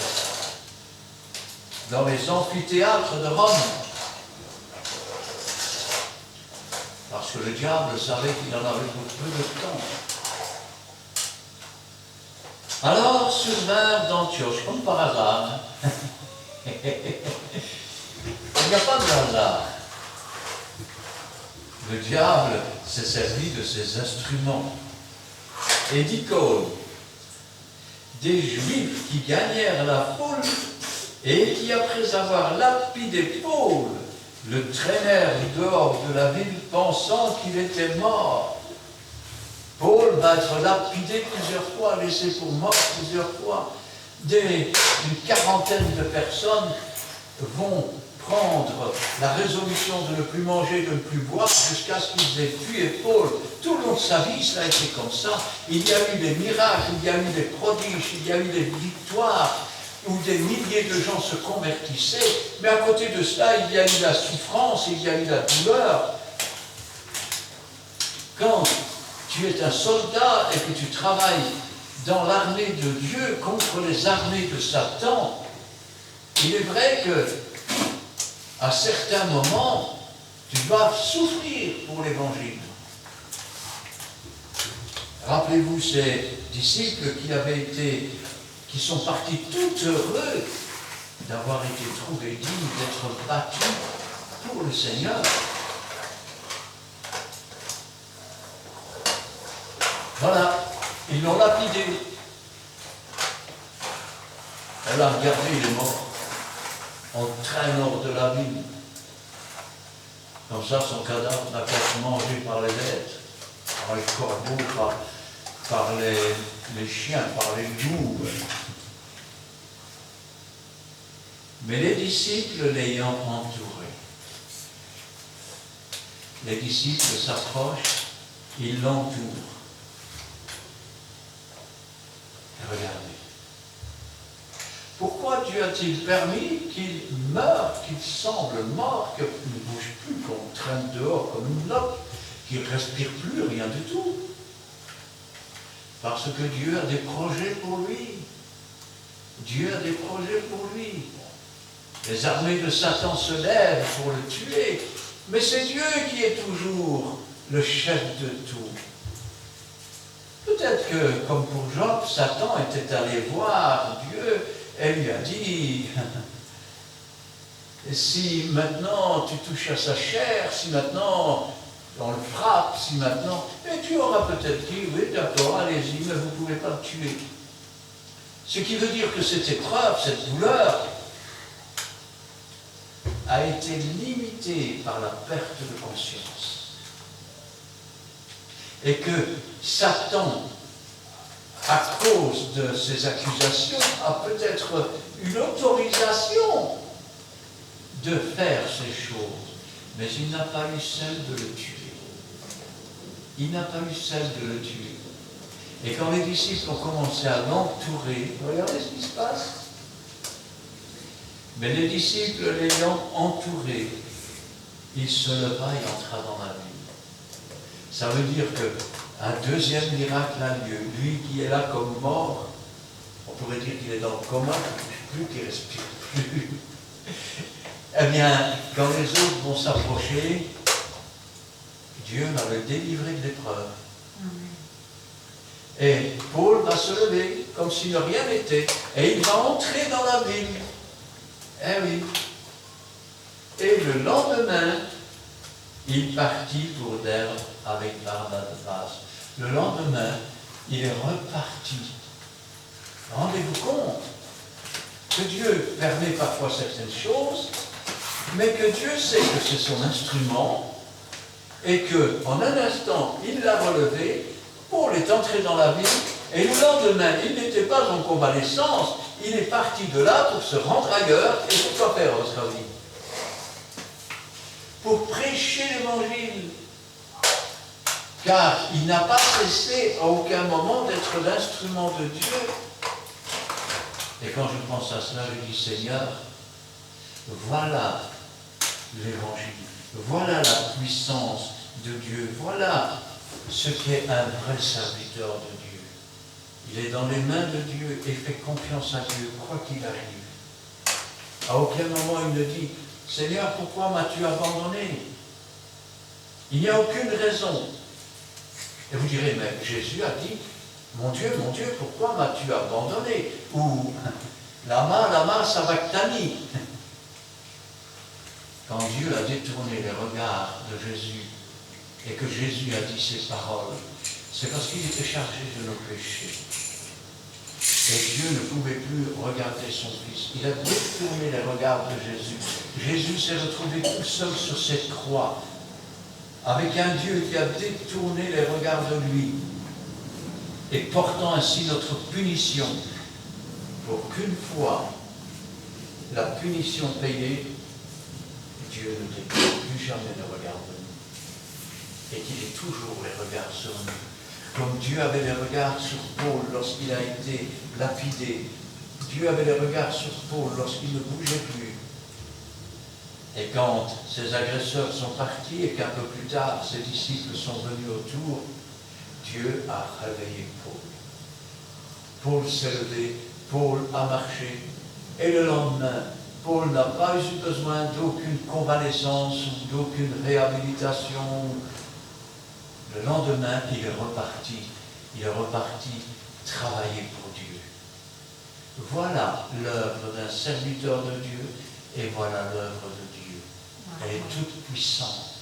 dans les amphithéâtres de Rome. Parce que le diable savait qu'il en avait pour peu de temps. Alors survinrent d'Antioche, comme par hasard. Il n'y a pas de hasard. Le diable s'est servi de ses instruments. Et d'icônes, des Juifs qui gagnèrent la foule et qui, après avoir lapidé Paul, le traînèrent dehors de la ville pensant qu'il était mort. Paul va être lapidé plusieurs fois, laissé pour mort plusieurs fois. Une quarantaine de personnes vont prendre la résolution de ne plus manger, de ne plus boire, jusqu'à ce qu'ils aient tué Paul. Tout le long de sa vie, ça a été comme ça. Il y a eu des miracles, il y a eu des prodiges, il y a eu des victoires, où des milliers de gens se convertissaient. Mais à côté de cela, il y a eu la souffrance, il y a eu la douleur. Quand tu es un soldat et que tu travailles dans l'armée de Dieu contre les armées de Satan, il est vrai que à certains moments, tu dois souffrir pour l'évangile. Rappelez-vous ces disciples qui sont partis tout heureux d'avoir été trouvés dignes d'être battus pour le Seigneur. Voilà, ils l'ont lapidé. Elle a regardé, il est mort. On le traîne hors de la ville. Comme ça, son cadavre n'a qu'à être mangé par les êtres, par les corbeaux, par les chiens, par les loups. Mais les disciples l'ayant entouré, les disciples s'approchent, ils l'entourent. Regardez. Pourquoi Dieu a-t-il permis qu'il meure, qu'il semble mort, qu'il ne bouge plus, qu'on traîne dehors comme une loque, qu'il ne respire plus, rien du tout? Parce que Dieu a des projets pour lui. Dieu a des projets pour lui. Les armées de Satan se lèvent pour le tuer, mais c'est Dieu qui est toujours le chef de tout. Peut-être que, comme pour Job, Satan était allé voir Dieu et lui a dit, si maintenant tu touches à sa chair, si maintenant on le frappe, si maintenant... Et tu auras peut-être dit, oui d'accord, allez-y, mais vous ne pouvez pas le tuer. Ce qui veut dire que cette épreuve, cette douleur, a été limitée par la perte de conscience. Et que Satan, à cause de ces accusations, a peut-être une autorisation de faire ces choses, mais il n'a pas eu celle de le tuer. Il n'a pas eu celle de le tuer. Et quand les disciples ont commencé à l'entourer, regardez ce qui se passe. Mais les disciples l'ayant entouré, il se leva et entra dans la ville. Ça veut dire qu'un deuxième miracle a lieu. Lui qui est là comme mort, on pourrait dire qu'il est dans le coma, il ne bouge plus, qu'il ne respire plus. Eh bien, quand les autres vont s'approcher, Dieu va le délivrer de l'épreuve. Et Paul va se lever comme si de rien n'était. Et il va entrer dans la ville. Eh oui. Et le lendemain, il partit pour Derbe avec Barnabas. Le lendemain, il est reparti. Rendez-vous compte que Dieu permet parfois certaines choses mais que Dieu sait que c'est son instrument et qu'en un instant, il l'a relevé pour les entrer dans la vie, et le lendemain, il n'était pas en convalescence, il est parti de là pour se rendre ailleurs, et pour quoi faire, à votre avis? Pour prêcher l'évangile. Car il n'a pas cessé à aucun moment d'être l'instrument de Dieu. Et quand je pense à cela, je dis, Seigneur, voilà l'évangile, voilà la puissance de Dieu, voilà ce qu'est un vrai serviteur de Dieu. Il est dans les mains de Dieu et fait confiance à Dieu, quoi qu'il arrive. À aucun moment il ne dit, Seigneur, pourquoi m'as-tu abandonné? Il n'y a aucune raison. Et vous direz, mais Jésus a dit, mon Dieu, pourquoi m'as-tu abandonné? Ou, lama, sabachthani. Quand Dieu a détourné les regards de Jésus, et que Jésus a dit ces paroles, c'est parce qu'il était chargé de nos péchés. Et Dieu ne pouvait plus regarder son Fils. Il a détourné les regards de Jésus. Jésus s'est retrouvé tout seul sur cette croix, avec un Dieu qui a détourné les regards de lui, et portant ainsi notre punition, pour qu'une fois la punition payée, Dieu ne détourne plus jamais les regards de nous, et qu'il ait toujours les regards sur nous. Comme Dieu avait les regards sur Paul lorsqu'il a été lapidé, Dieu avait les regards sur Paul lorsqu'il ne bougeait plus. Et quand ses agresseurs sont partis et qu'un peu plus tard ses disciples sont venus autour, Dieu a réveillé Paul. Paul s'est levé, Paul a marché, et le lendemain, Paul n'a pas eu besoin d'aucune convalescence ou d'aucune réhabilitation. Le lendemain, il est reparti travailler pour Dieu. Voilà l'œuvre d'un serviteur de Dieu, et voilà l'œuvre de Dieu. Elle est toute puissante.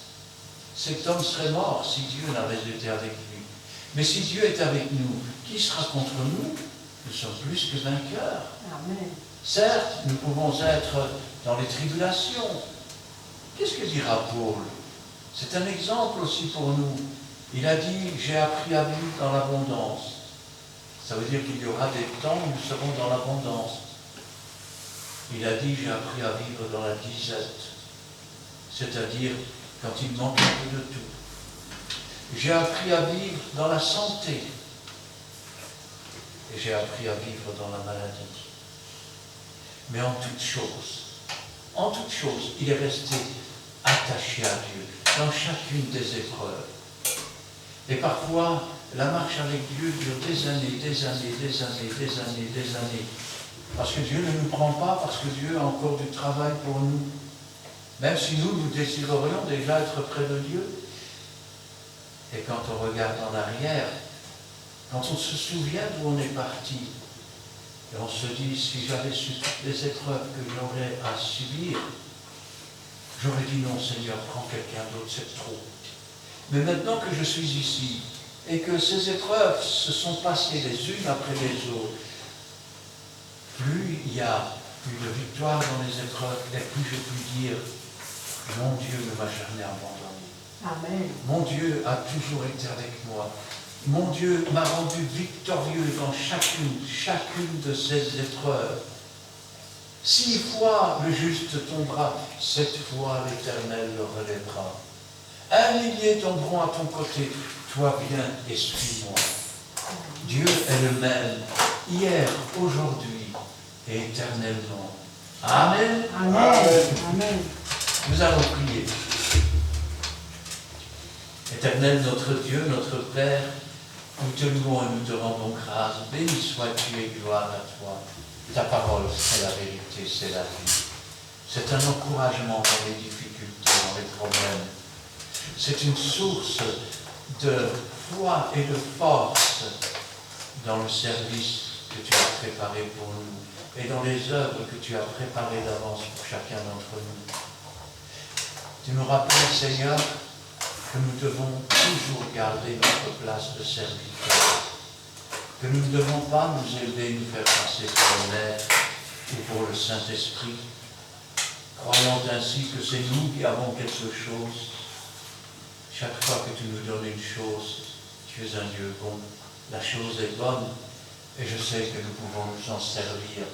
Cet homme serait mort si Dieu n'avait été avec lui. Mais si Dieu est avec nous, qui sera contre nous? Nous sommes plus que vainqueurs. Amen. Certes, nous pouvons être dans les tribulations. Qu'est-ce que dira Paul? C'est un exemple aussi pour nous. Il a dit, j'ai appris à vivre dans l'abondance. Ça veut dire qu'il y aura des temps où nous serons dans l'abondance. Il a dit, j'ai appris à vivre dans la disette. C'est-à-dire quand il manque un peu de tout. J'ai appris à vivre dans la santé. Et j'ai appris à vivre dans la maladie. Mais en toute chose, il est resté attaché à Dieu, dans chacune des épreuves. Et parfois, la marche avec Dieu dure des années. Parce que Dieu ne nous prend pas, parce que Dieu a encore du travail pour nous. Même si nous désirerions déjà être près de Dieu. Et quand on regarde en arrière, quand on se souvient d'où on est parti, et on se dit, si j'avais su toutes les épreuves que j'aurais à subir, j'aurais dit non Seigneur, prends quelqu'un d'autre, c'est trop. Mais maintenant que je suis ici, et que ces épreuves se sont passées les unes après les autres, plus il y a une victoire dans les épreuves, et plus je puis dire, mon Dieu ne m'a jamais abandonné. Amen. Mon Dieu a toujours été avec moi. Mon Dieu m'a rendu victorieux dans chacune de ces épreuves. 6 fois le juste tombera, 7 fois l'Éternel le relèvera. 1 millier tomberont à ton côté, toi viens et suis-moi. Dieu est le même, hier, aujourd'hui et éternellement. Amen. Amen. Amen. Nous allons prier. Éternel, notre Dieu, notre Père, nous te louons et nous te rendons grâce. Béni sois-tu et gloire à toi. Ta parole, c'est la vérité, c'est la vie. C'est un encouragement dans les difficultés, dans les problèmes. C'est une source de foi et de force dans le service que tu as préparé pour nous et dans les œuvres que tu as préparées d'avance pour chacun d'entre nous. Tu nous rappelles, Seigneur, que nous devons toujours garder notre place de serviteur, que nous ne devons pas nous élever, nous faire passer pour le Maître ou pour le Saint-Esprit, croyant ainsi que c'est nous qui avons quelque chose. Chaque fois que tu nous donnes une chose, tu es un Dieu bon. La chose est bonne et je sais que nous pouvons nous en servir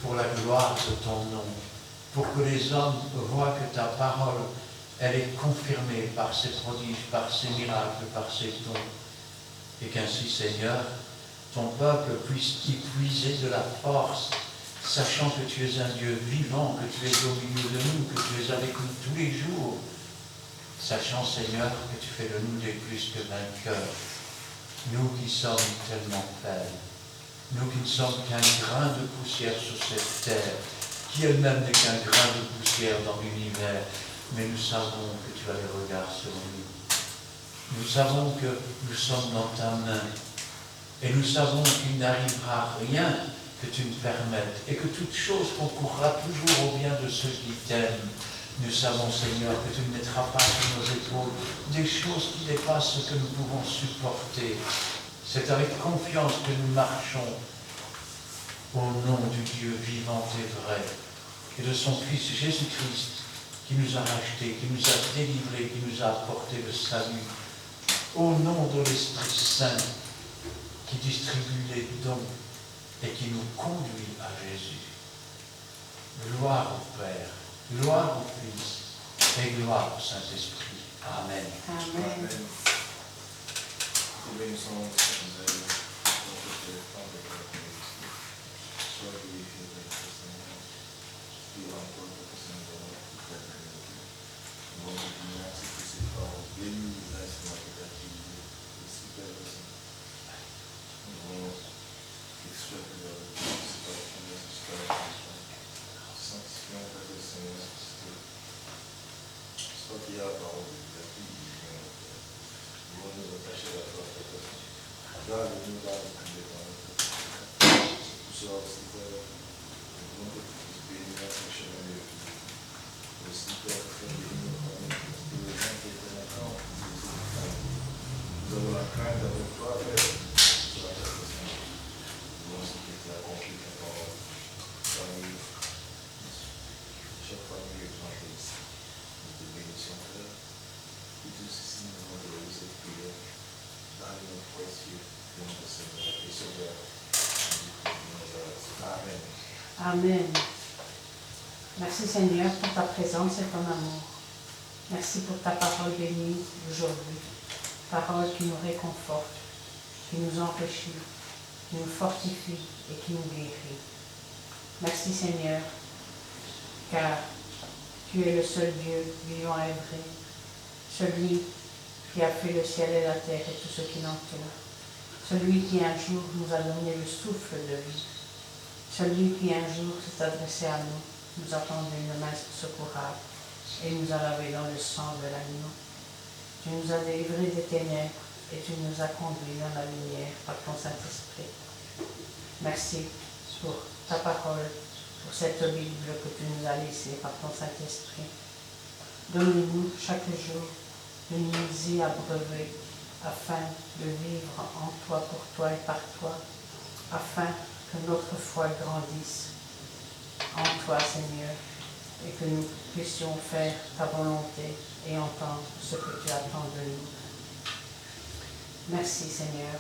pour la gloire de ton nom, pour que les hommes voient que ta parole, elle est confirmée par ses prodiges, par ses miracles, par ses dons. Et qu'ainsi, Seigneur, ton peuple puisse y puiser de la force, sachant que tu es un Dieu vivant, que tu es au milieu de nous, que tu es avec nous tous les jours, sachant, Seigneur, que tu fais de nous des plus que vainqueurs, nous qui sommes tellement faibles, nous qui ne sommes qu'un grain de poussière sur cette terre, qui elle-même n'est qu'un grain de poussière dans l'univers, mais nous savons que tu as le regard sur nous. Nous savons que nous sommes dans ta main, et nous savons qu'il n'arrivera rien que tu nous permettes, et que toute chose concourra toujours au bien de ceux qui t'aiment. Nous savons, Seigneur, que tu ne mettras pas sur nos épaules des choses qui dépassent ce que nous pouvons supporter. C'est avec confiance que nous marchons au nom du Dieu vivant et vrai, et de son Fils Jésus-Christ, qui nous a rachetés, qui nous a délivrés, qui nous a apporté le salut, au nom de l'Esprit Saint, qui distribue les dons et qui nous conduit à Jésus. Gloire au Père, gloire au Fils et gloire au Saint-Esprit. Amen. Amen. Amen. Merci Seigneur pour ta présence et ton amour. Merci pour ta parole bénie aujourd'hui. Parole qui nous réconforte, qui nous enrichit, qui nous fortifie et qui nous guérit. Merci Seigneur, car tu es le seul Dieu vivant et vrai, celui qui a fait le ciel et la terre et tout ce qui l'entoure, celui qui un jour nous a donné le souffle de vie, celui qui un jour s'est adressé à nous, nous a tendu une main secourable et nous a lavé dans le sang de l'agneau. Tu nous as délivrés des ténèbres et tu nous as conduits dans la lumière par ton Saint-Esprit. Merci pour ta parole, pour cette Bible que tu nous as laissée par ton Saint-Esprit. Donne-nous chaque jour de nous y abreuver afin de vivre en toi, pour toi et par toi, afin que notre foi grandisse en toi, Seigneur, et que nous puissions faire ta volonté et entendre ce que tu attends de nous. Merci, Seigneur,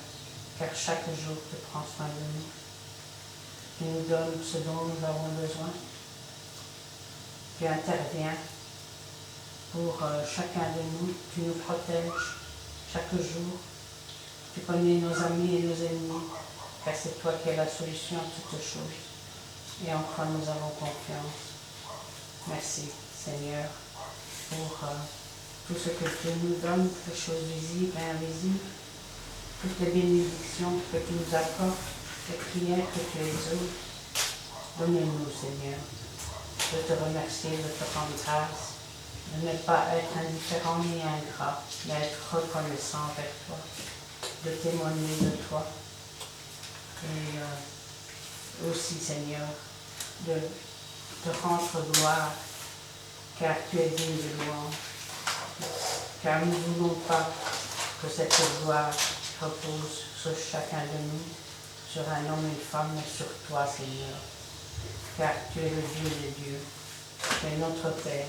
car chaque jour tu prends soin de nous. Tu nous donnes ce dont nous avons besoin. Tu interviens pour chacun de nous. Tu nous protèges chaque jour. Tu connais nos amis et nos ennemis, car c'est toi qui es la solution à toutes choses. Et en toi nous avons confiance. Merci Seigneur pour tout ce que tu nous donnes, les choses visibles et invisibles, toutes les bénédictions que tu nous accordes, les prières que tu exauces. Donnez-nous Seigneur de te remercier, de te rendre grâce, de ne pas être indifférent ni ingrat, mais être reconnaissant envers toi, de témoigner de toi. Et aussi, Seigneur, de te rendre gloire, car tu es digne de louange. Car nous ne voulons pas que cette gloire repose sur chacun de nous, sur un homme et une femme, mais sur toi, Seigneur. Car tu es le Dieu des dieux, Tu es notre Père.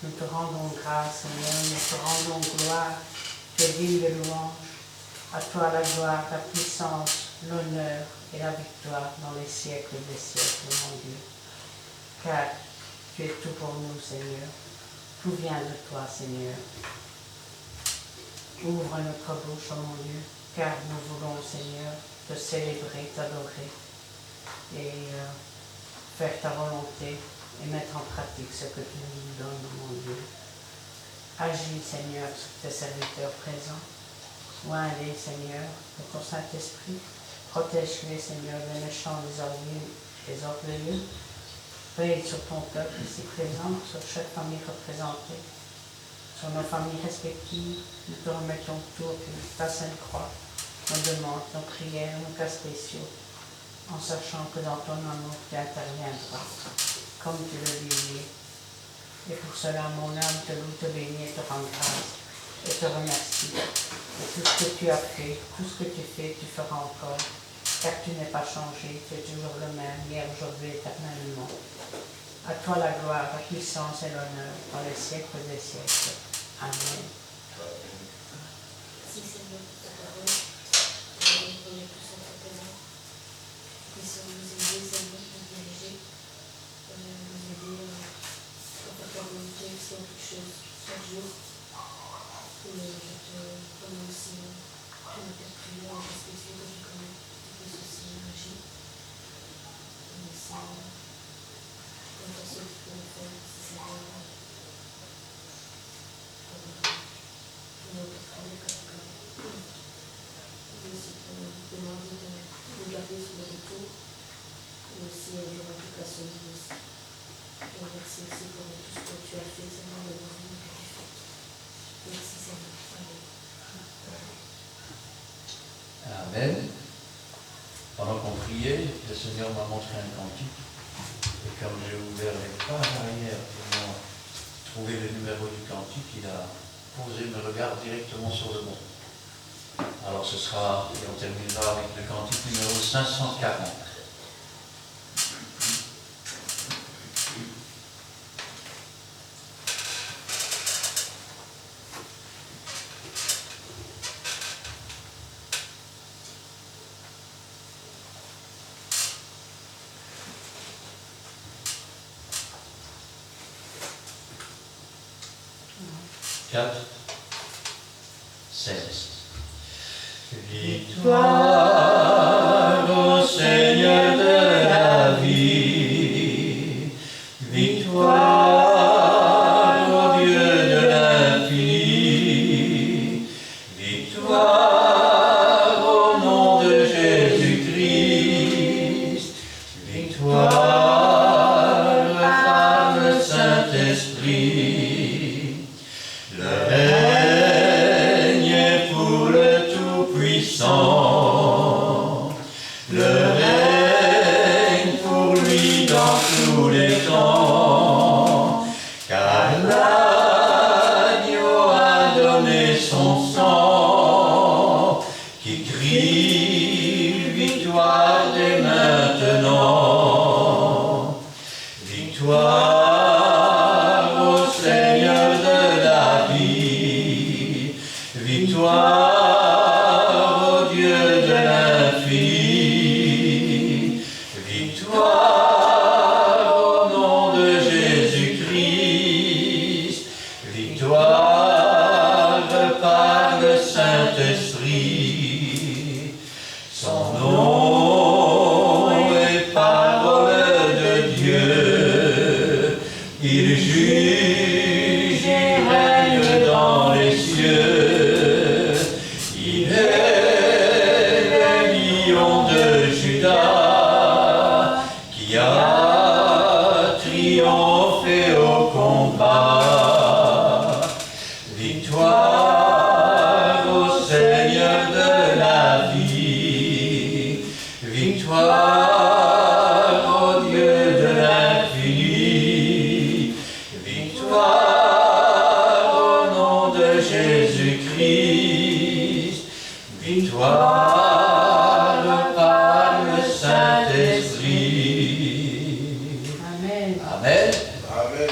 Nous te rendons grâce, Seigneur, nous te rendons gloire. Tu es digne de louange. À toi la gloire, la puissance, l'honneur et la victoire dans les siècles des siècles, mon Dieu. Car tu es tout pour nous, Seigneur. Tout vient de toi, Seigneur. Ouvre notre bouche, oh mon Dieu, car nous voulons, Seigneur, te célébrer, t'adorer et faire ta volonté et mettre en pratique ce que tu nous donnes, mon Dieu. Agis, Seigneur, sur tes serviteurs présents. Oins-les, Seigneur, de ton Saint-Esprit. Protège-les, Seigneur, des méchants, des orgueilleux. Veille sur ton peuple ici présent, sur chaque famille représentée, sur nos familles respectives. Nous te remettons tout au pied de ta sainte croix, nos demandes, nos prières, nos cas spéciaux, en sachant que dans ton amour tu interviendras, comme tu le disais. Et pour cela, mon âme te loue, te bénit et te rend grâce, et te remercie. Et tout ce que tu as fait, tout ce que tu fais, tu feras encore, car tu n'es pas changé, tu es toujours le même, hier, aujourd'hui, éternellement. À toi la gloire, la puissance et l'honneur dans les siècles des siècles. Amen. Merci Seigneur pour ta parole. On est tous en ta présence. Puissions nous aider, Seigneur, nous diriger, nous aider à faire ta volonté aussi en toutes choses, chaque jour. Et je te demande aussi que nous te prions en respectueux que tu connais, tu puisses aussi agir. Merci. Quant à ceux qui peuvent faire, si c'est vrai, notre travail comme ça. Et aussi pour nous demander de nous garder sur le retour, et aussi durant toute la semaine aussi. Et merci aussi pour tout ce que tu as fait, Seigneur, de nos vies que tu fais. Merci Seigneur. Amen. Pendant qu'on priait, le Seigneur m'a montré un cantique. Et comme j'ai ouvert les pages arrière pour trouver le numéro du cantique, il a posé mes regards directement sur le bon. Alors ce sera, et on terminera avec le cantique numéro 540. Quatre, 16. Victoire au Seigneur de la vie, victoire au Dieu de l'infini, victoire au nom de Jésus-Christ, victoire par le Saint-Esprit. Le règne est pour le Tout-Puissant, le règne pour lui dans tous les temps, car l'agneau a donné son sang, qui crie victoire dès maintenant, victoire au Seigneur de la vie, victoire au Dieu de l'infini, victoire au nom de Jésus-Christ, victoire par le Saint-Esprit. Son nom est parole de Dieu, il juge et règne dans les cieux. Il est le lion de Juda qui a triomphé au combat. Victoire au Seigneur de la vie, victoire au Dieu de l'infini, victoire au nom de Jésus-Christ, victoire par le Saint-Esprit. Amen. Amen. Amen.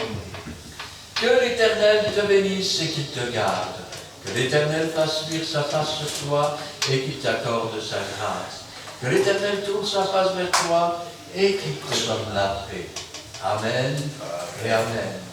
l'Éternel te bénisse et qu'il te garde. Que l'Éternel fasse luire sa face sur toi et qu'il t'accorde sa grâce. Que l'Éternel tourne sa face vers toi et qu'il te donne la paix. Amen et Amen.